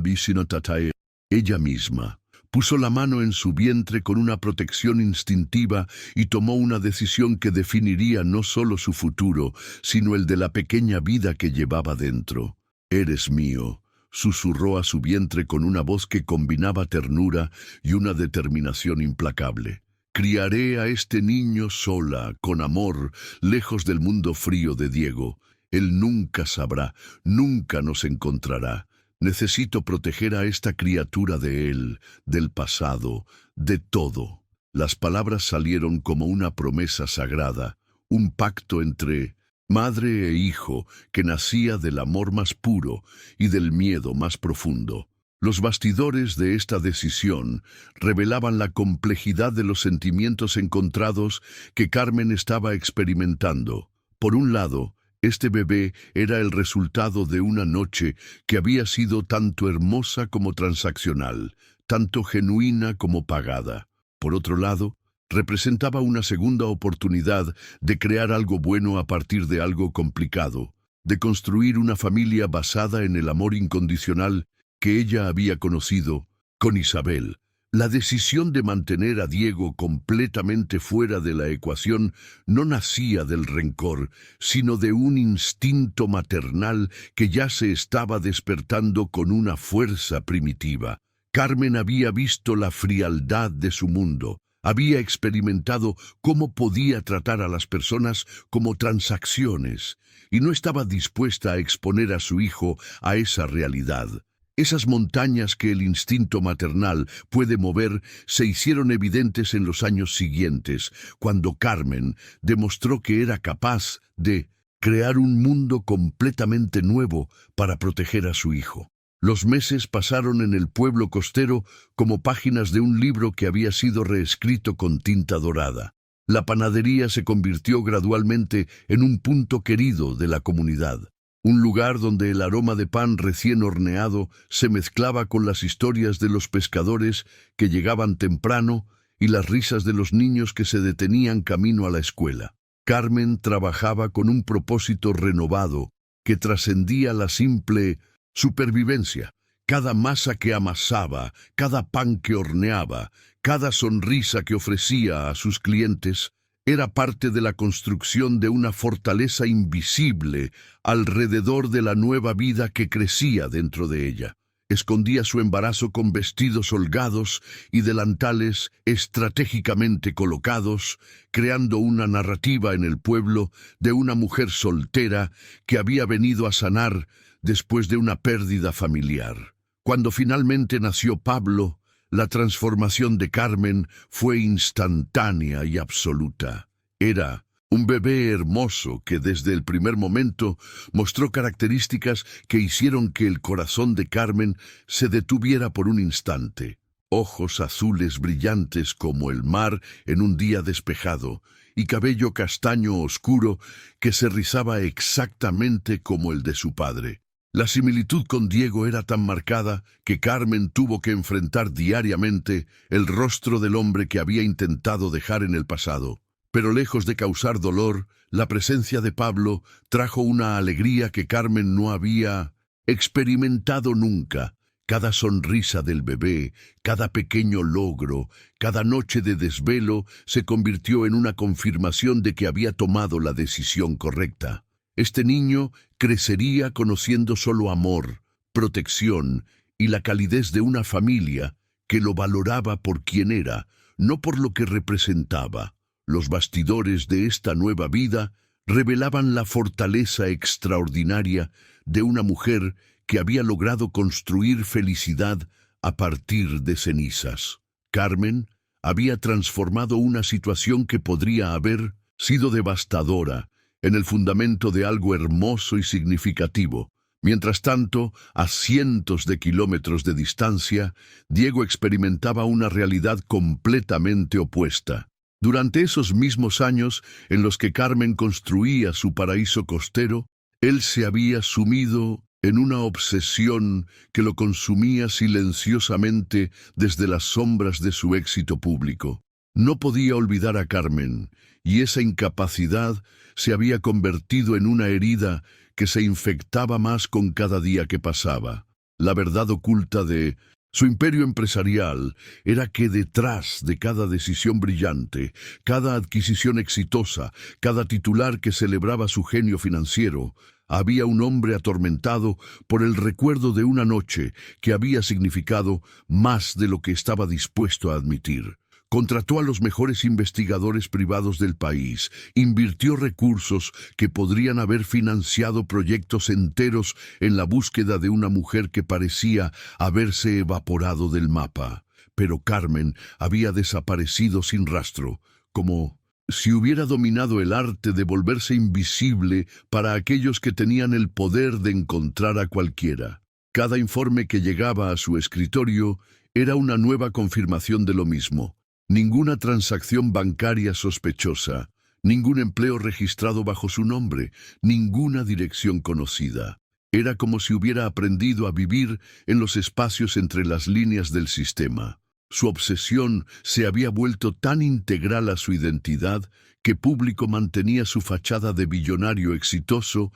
Visinotatae. Ella misma puso la mano en su vientre con una protección instintiva y tomó una decisión que definiría no solo su futuro, sino el de la pequeña vida que llevaba dentro. «Eres mío», susurró a su vientre con una voz que combinaba ternura y una determinación implacable. «Criaré a este niño sola, con amor, lejos del mundo frío de Diego. Él nunca sabrá, nunca nos encontrará. Necesito proteger a esta criatura de él, del pasado, de todo». Las palabras salieron como una promesa sagrada, un pacto entre madre e hijo que nacía del amor más puro y del miedo más profundo. Los bastidores de esta decisión revelaban la complejidad de los sentimientos encontrados que Carmen estaba experimentando. Por un lado, este bebé era el resultado de una noche que había sido tanto hermosa como transaccional, tanto genuina como pagada. Por otro lado, representaba una segunda oportunidad de crear algo bueno a partir de algo complicado, de construir una familia basada en el amor incondicional que ella había conocido con Isabel. La decisión de mantener a Diego completamente fuera de la ecuación no nacía del rencor, sino de un instinto maternal que ya se estaba despertando con una fuerza primitiva. Carmen había visto la frialdad de su mundo. Había experimentado cómo podía tratar a las personas como transacciones y no estaba dispuesta a exponer a su hijo a esa realidad. Esas montañas que el instinto maternal puede mover se hicieron evidentes en los años siguientes, cuando Carmen demostró que era capaz de crear un mundo completamente nuevo para proteger a su hijo. Los meses pasaron en el pueblo costero como páginas de un libro que había sido reescrito con tinta dorada. La panadería se convirtió gradualmente en un punto querido de la comunidad. un lugar donde el aroma de pan recién horneado se mezclaba con las historias de los pescadores que llegaban temprano y las risas de los niños que se detenían camino a la escuela. Carmen trabajaba con un propósito renovado que trascendía la simple supervivencia. Cada masa que amasaba, cada pan que horneaba, cada sonrisa que ofrecía a sus clientes, era parte de la construcción de una fortaleza invisible alrededor de la nueva vida que crecía dentro de ella. Escondía su embarazo con vestidos holgados y delantales estratégicamente colocados, creando una narrativa en el pueblo de una mujer soltera que había venido a sanar después de una pérdida familiar. Cuando finalmente nació Pablo, la transformación de Carmen fue instantánea y absoluta. Era un bebé hermoso que desde el primer momento mostró características que hicieron que el corazón de Carmen se detuviera por un instante. Ojos azules brillantes como el mar en un día despejado y cabello castaño oscuro que se rizaba exactamente como el de su padre. La similitud con Diego era tan marcada que Carmen tuvo que enfrentar diariamente el rostro del hombre que había intentado dejar en el pasado. Pero lejos de causar dolor, la presencia de Pablo trajo una alegría que Carmen no había experimentado nunca. Cada sonrisa del bebé, cada pequeño logro, cada noche de desvelo se convirtió en una confirmación de que había tomado la decisión correcta. Este niño crecería conociendo solo amor, protección y la calidez de una familia que lo valoraba por quien era, no por lo que representaba. Los bastidores de esta nueva vida revelaban la fortaleza extraordinaria de una mujer que había logrado construir felicidad a partir de cenizas. Carmen había transformado una situación que podría haber sido devastadora en el fundamento de algo hermoso y significativo. Mientras tanto, a cientos de kilómetros de distancia, Diego experimentaba una realidad completamente opuesta. Durante esos mismos años en los que Carmen construía su paraíso costero, él se había sumido en una obsesión que lo consumía silenciosamente desde las sombras de su éxito público. No podía olvidar a Carmen, y esa incapacidad se había convertido en una herida que se infectaba más con cada día que pasaba. La verdad oculta de su imperio empresarial era que detrás de cada decisión brillante, cada adquisición exitosa, cada titular que celebraba su genio financiero, había un hombre atormentado por el recuerdo de una noche que había significado más de lo que estaba dispuesto a admitir. Contrató a los mejores investigadores privados del país, invirtió recursos que podrían haber financiado proyectos enteros en la búsqueda de una mujer que parecía haberse evaporado del mapa. Pero Carmen había desaparecido sin rastro, como si hubiera dominado el arte de volverse invisible para aquellos que tenían el poder de encontrar a cualquiera. Cada informe que llegaba a su escritorio era una nueva confirmación de lo mismo. Ninguna transacción bancaria sospechosa, ningún empleo registrado bajo su nombre, ninguna dirección conocida. Era como si hubiera aprendido a vivir en los espacios entre las líneas del sistema. Su obsesión se había vuelto tan integral a su identidad que público mantenía su fachada de billonario exitoso,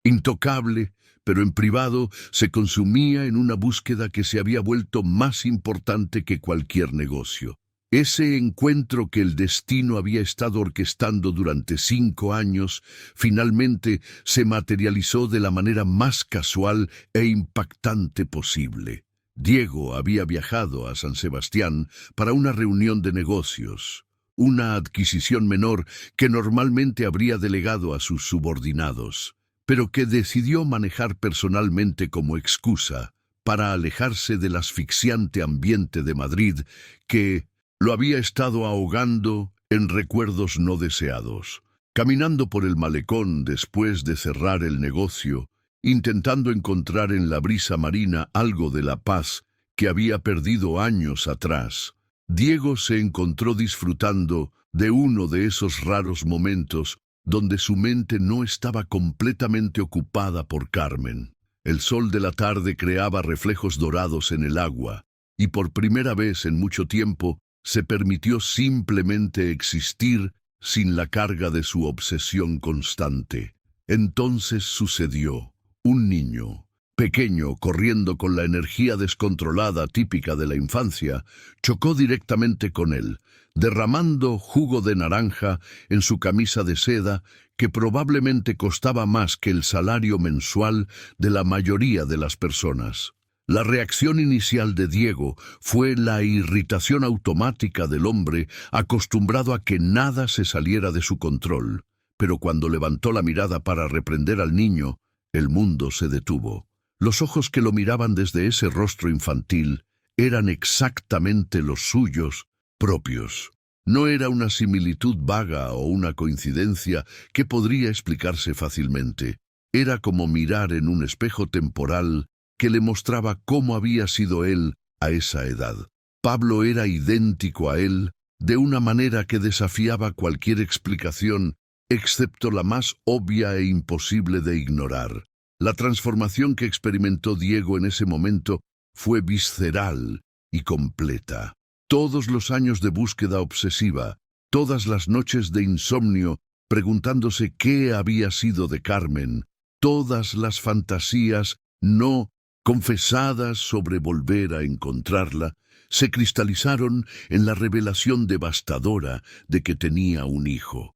intocable, pero en privado se consumía en una búsqueda que se había vuelto más importante que cualquier negocio. Ese encuentro que el destino había estado orquestando durante 5 años, finalmente se materializó de la manera más casual e impactante posible. Diego había viajado a San Sebastián para una reunión de negocios, una adquisición menor que normalmente habría delegado a sus subordinados, pero que decidió manejar personalmente como excusa para alejarse del asfixiante ambiente de Madrid que lo había estado ahogando en recuerdos no deseados. Caminando por el malecón después de cerrar el negocio, intentando encontrar en la brisa marina algo de la paz que había perdido años atrás, Diego se encontró disfrutando de uno de esos raros momentos donde su mente no estaba completamente ocupada por Carmen. El sol de la tarde creaba reflejos dorados en el agua, y por primera vez en mucho tiempo se permitió simplemente existir sin la carga de su obsesión constante. Entonces sucedió. Un niño, pequeño, corriendo con la energía descontrolada típica de la infancia, chocó directamente con él, derramando jugo de naranja en su camisa de seda que probablemente costaba más que el salario mensual de la mayoría de las personas. La reacción inicial de Diego fue la irritación automática del hombre acostumbrado a que nada se saliera de su control. Pero cuando levantó la mirada para reprender al niño, el mundo se detuvo. Los ojos que lo miraban desde ese rostro infantil eran exactamente los suyos propios. No era una similitud vaga o una coincidencia que podría explicarse fácilmente. Era como mirar en un espejo temporal que le mostraba cómo había sido él a esa edad. Pablo era idéntico a él de una manera que desafiaba cualquier explicación, excepto la más obvia e imposible de ignorar. La transformación que experimentó Diego en ese momento fue visceral y completa. Todos los años de búsqueda obsesiva, todas las noches de insomnio, preguntándose qué había sido de Carmen, todas las fantasías no confesadas sobre volver a encontrarla, se cristalizaron en la revelación devastadora de que tenía un hijo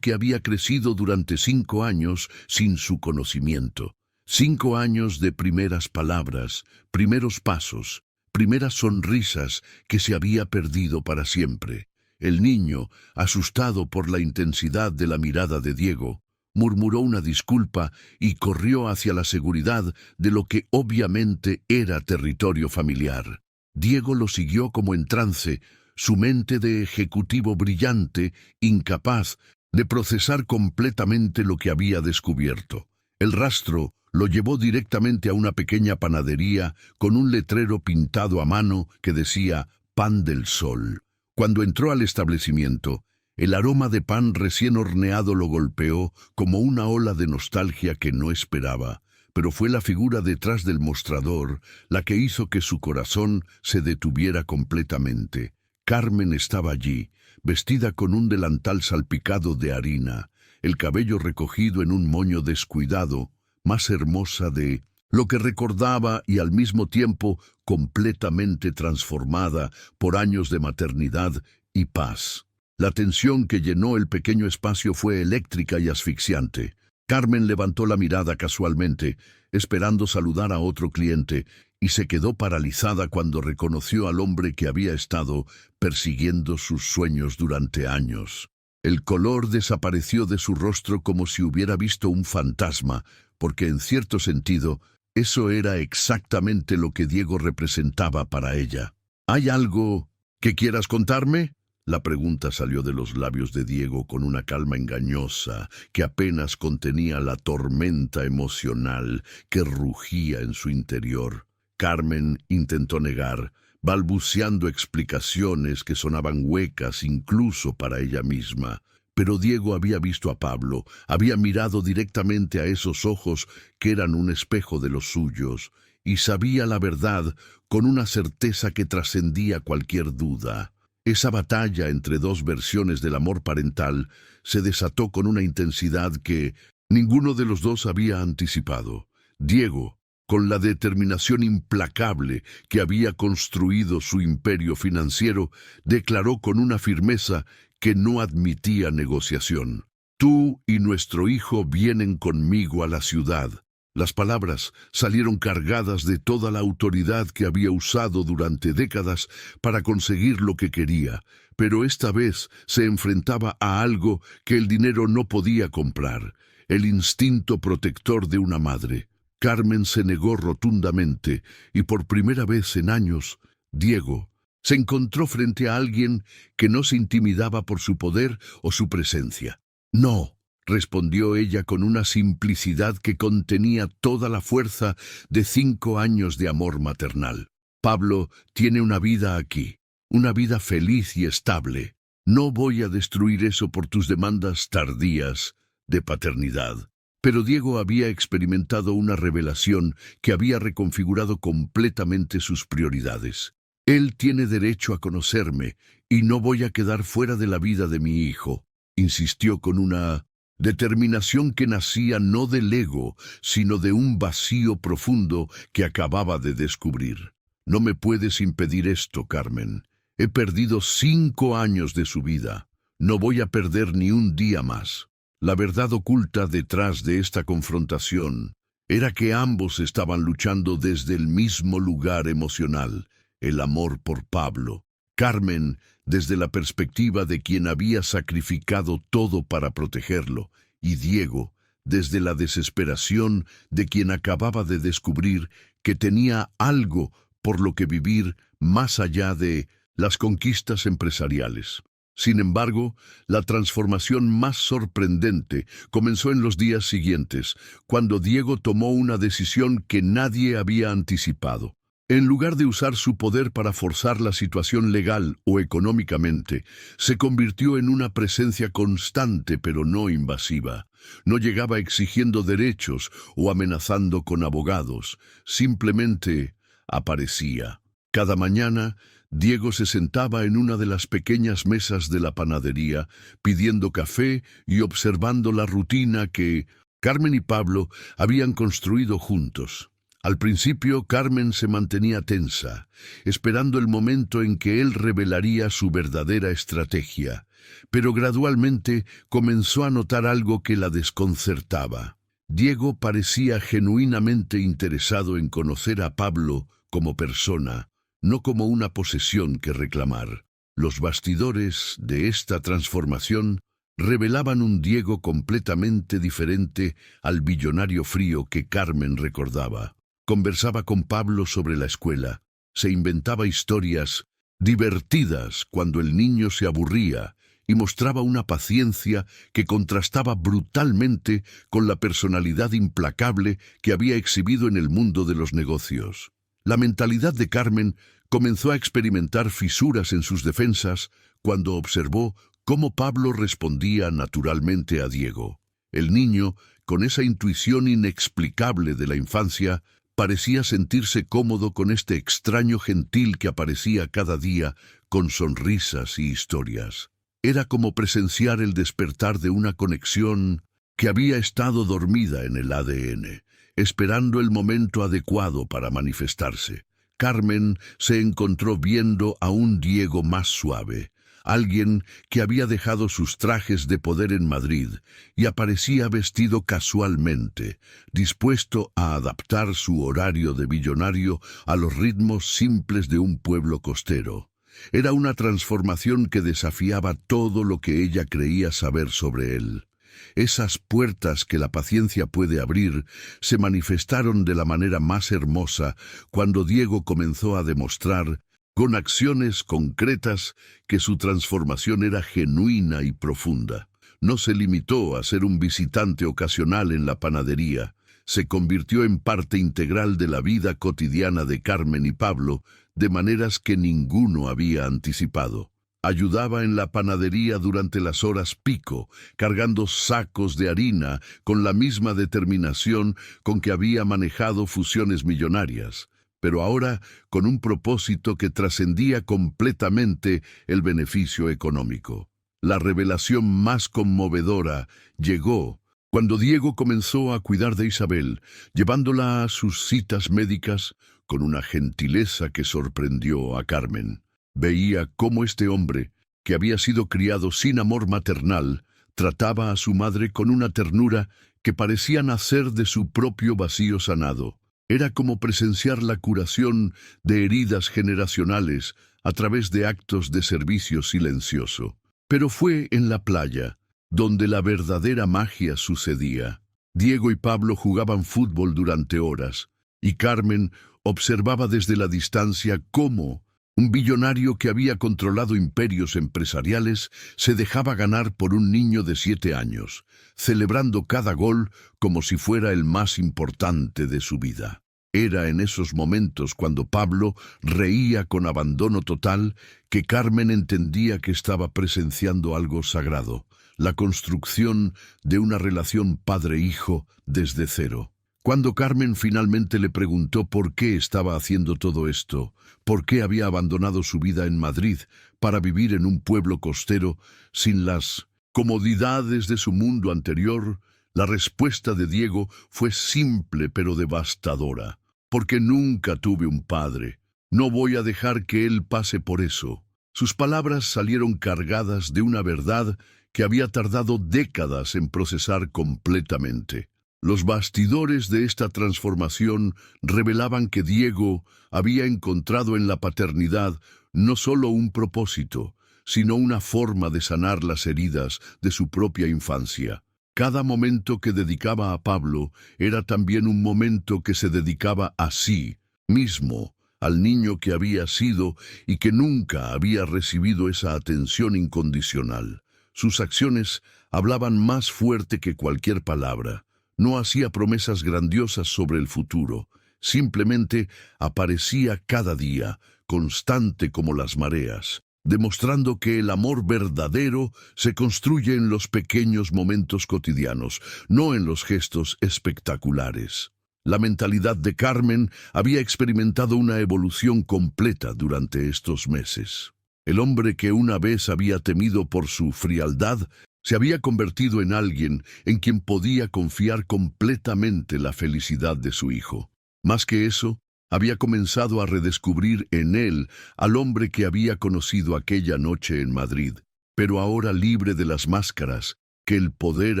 que había crecido durante 5 años sin su conocimiento. 5 años de primeras palabras, primeros pasos, primeras sonrisas que se había perdido para siempre. El niño, asustado por la intensidad de la mirada de Diego, murmuró una disculpa y corrió hacia la seguridad de lo que obviamente era territorio familiar. Diego lo siguió como en trance, su mente de ejecutivo brillante, incapaz de procesar completamente lo que había descubierto. El rastro lo llevó directamente a una pequeña panadería con un letrero pintado a mano que decía «Pan del Sol». Cuando entró al establecimiento, el aroma de pan recién horneado lo golpeó como una ola de nostalgia que no esperaba, pero fue la figura detrás del mostrador la que hizo que su corazón se detuviera completamente. Carmen estaba allí, vestida con un delantal salpicado de harina, el cabello recogido en un moño descuidado, más hermosa de lo que recordaba y al mismo tiempo completamente transformada por años de maternidad y paz. La tensión que llenó el pequeño espacio fue eléctrica y asfixiante. Carmen levantó la mirada casualmente, esperando saludar a otro cliente, y se quedó paralizada cuando reconoció al hombre que había estado persiguiendo sus sueños durante años. El color desapareció de su rostro como si hubiera visto un fantasma, porque en cierto sentido, eso era exactamente lo que Diego representaba para ella. ¿Hay algo que quieras contarme? La pregunta salió de los labios de Diego con una calma engañosa que apenas contenía la tormenta emocional que rugía en su interior. Carmen intentó negar, balbuceando explicaciones que sonaban huecas incluso para ella misma. Pero Diego había visto a Pablo, había mirado directamente a esos ojos que eran un espejo de los suyos, y sabía la verdad con una certeza que trascendía cualquier duda. Esa batalla entre dos versiones del amor parental se desató con una intensidad que ninguno de los dos había anticipado. Diego, con la determinación implacable que había construido su imperio financiero, declaró con una firmeza que no admitía negociación. «Tú y nuestro hijo vienen conmigo a la ciudad». Las palabras salieron cargadas de toda la autoridad que había usado durante décadas para conseguir lo que quería, pero esta vez se enfrentaba a algo que el dinero no podía comprar, el instinto protector de una madre. Carmen se negó rotundamente, y por primera vez en años, Diego se encontró frente a alguien que no se intimidaba por su poder o su presencia. «No», respondió ella con una simplicidad que contenía toda la fuerza de 5 años de amor maternal. «Pablo tiene una vida aquí, una vida feliz y estable. No voy a destruir eso por tus demandas tardías de paternidad. Pero Diego había experimentado una revelación que había reconfigurado completamente sus prioridades. Él tiene derecho a conocerme y no voy a quedar fuera de la vida de mi hijo, insistió con una determinación que nacía no del ego, sino de un vacío profundo que acababa de descubrir. No me puedes impedir esto, Carmen. He perdido 5 años de su vida. No voy a perder ni un día más. La verdad oculta detrás de esta confrontación era que ambos estaban luchando desde el mismo lugar emocional, el amor por Pablo. Carmen, desde la perspectiva de quien había sacrificado todo para protegerlo, y Diego, desde la desesperación de quien acababa de descubrir que tenía algo por lo que vivir más allá de las conquistas empresariales. Sin embargo, la transformación más sorprendente comenzó en los días siguientes, cuando Diego tomó una decisión que nadie había anticipado. En lugar de usar su poder para forzar la situación legal o económicamente, se convirtió en una presencia constante pero no invasiva. No llegaba exigiendo derechos o amenazando con abogados, simplemente aparecía. Cada mañana, Diego se sentaba en una de las pequeñas mesas de la panadería, pidiendo café y observando la rutina que Carmen y Pablo habían construido juntos. Al principio, Carmen se mantenía tensa, esperando el momento en que él revelaría su verdadera estrategia, pero gradualmente comenzó a notar algo que la desconcertaba. Diego parecía genuinamente interesado en conocer a Pablo como persona, no como una posesión que reclamar. Los bastidores de esta transformación revelaban un Diego completamente diferente al billonario frío que Carmen recordaba. Conversaba con Pablo sobre la escuela, se inventaba historias divertidas cuando el niño se aburría y mostraba una paciencia que contrastaba brutalmente con la personalidad implacable que había exhibido en el mundo de los negocios. La mentalidad de Carmen comenzó a experimentar fisuras en sus defensas cuando observó cómo Pablo respondía naturalmente a Diego. El niño, con esa intuición inexplicable de la infancia, parecía sentirse cómodo con este extraño gentil que aparecía cada día con sonrisas y historias. Era como presenciar el despertar de una conexión que había estado dormida en el ADN, esperando el momento adecuado para manifestarse. Carmen se encontró viendo a un Diego más suave, alguien que había dejado sus trajes de poder en Madrid y aparecía vestido casualmente, dispuesto a adaptar su horario de billonario a los ritmos simples de un pueblo costero. Era una transformación que desafiaba todo lo que ella creía saber sobre él. Esas puertas que la paciencia puede abrir se manifestaron de la manera más hermosa cuando Diego comenzó a demostrar, con acciones concretas, que su transformación era genuina y profunda. No se limitó a ser un visitante ocasional en la panadería, se convirtió en parte integral de la vida cotidiana de Carmen y Pablo, de maneras que ninguno había anticipado. Ayudaba en la panadería durante las horas pico, cargando sacos de harina con la misma determinación con que había manejado fusiones millonarias, pero ahora con un propósito que trascendía completamente el beneficio económico. La revelación más conmovedora llegó cuando Diego comenzó a cuidar de Isabel, llevándola a sus citas médicas con una gentileza que sorprendió a Carmen. Veía cómo este hombre, que había sido criado sin amor maternal, trataba a su madre con una ternura que parecía nacer de su propio vacío sanado. Era como presenciar la curación de heridas generacionales a través de actos de servicio silencioso. Pero fue en la playa donde la verdadera magia sucedía. Diego y Pablo jugaban fútbol durante horas, y Carmen observaba desde la distancia cómo un billonario que había controlado imperios empresariales se dejaba ganar por un niño de 7 años, celebrando cada gol como si fuera el más importante de su vida. Era en esos momentos cuando Pablo reía con abandono total que Carmen entendía que estaba presenciando algo sagrado, la construcción de una relación padre-hijo desde cero. Cuando Carmen finalmente le preguntó por qué estaba haciendo todo esto, por qué había abandonado su vida en Madrid para vivir en un pueblo costero sin las comodidades de su mundo anterior, la respuesta de Diego fue simple pero devastadora. Porque nunca tuve un padre. No voy a dejar que él pase por eso. Sus palabras salieron cargadas de una verdad que había tardado décadas en procesar completamente. Los bastidores de esta transformación revelaban que Diego había encontrado en la paternidad no solo un propósito, sino una forma de sanar las heridas de su propia infancia. Cada momento que dedicaba a Pablo era también un momento que se dedicaba a sí mismo, al niño que había sido y que nunca había recibido esa atención incondicional. Sus acciones hablaban más fuerte que cualquier palabra. No hacía promesas grandiosas sobre el futuro. Simplemente aparecía cada día, constante como las mareas, demostrando que el amor verdadero se construye en los pequeños momentos cotidianos, no en los gestos espectaculares. La mentalidad de Carmen había experimentado una evolución completa durante estos meses. El hombre que una vez había temido por su frialdad se había convertido en alguien en quien podía confiar completamente la felicidad de su hijo. Más que eso, había comenzado a redescubrir en él al hombre que había conocido aquella noche en Madrid, pero ahora libre de las máscaras que el poder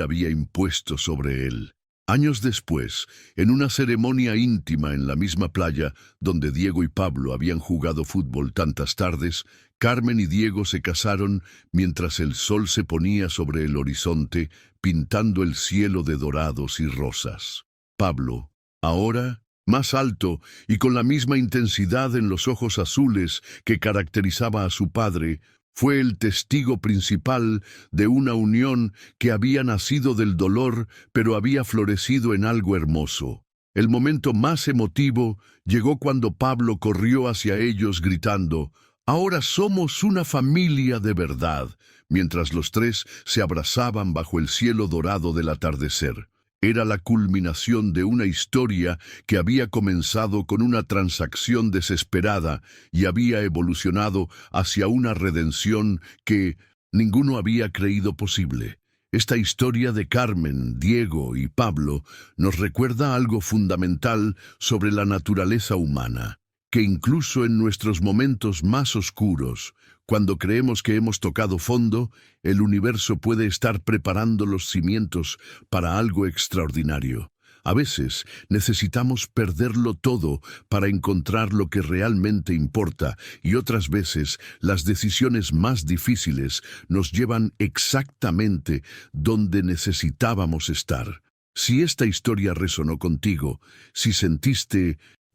había impuesto sobre él. Años después, en una ceremonia íntima en la misma playa donde Diego y Pablo habían jugado fútbol tantas tardes, Carmen y Diego se casaron mientras el sol se ponía sobre el horizonte, pintando el cielo de dorados y rosas. Pablo, ahora más alto y con la misma intensidad en los ojos azules que caracterizaba a su padre, fue el testigo principal de una unión que había nacido del dolor, pero había florecido en algo hermoso. El momento más emotivo llegó cuando Pablo corrió hacia ellos gritando: «Ahora somos una familia de verdad», mientras los tres se abrazaban bajo el cielo dorado del atardecer. Era la culminación de una historia que había comenzado con una transacción desesperada y había evolucionado hacia una redención que ninguno había creído posible. Esta historia de Carmen, Diego y Pablo nos recuerda algo fundamental sobre la naturaleza humana, que incluso en nuestros momentos más oscuros, cuando creemos que hemos tocado fondo, el universo puede estar preparando los cimientos para algo extraordinario. A veces necesitamos perderlo todo para encontrar lo que realmente importa, y otras veces las decisiones más difíciles nos llevan exactamente donde necesitábamos estar. Si esta historia resonó contigo, si sentiste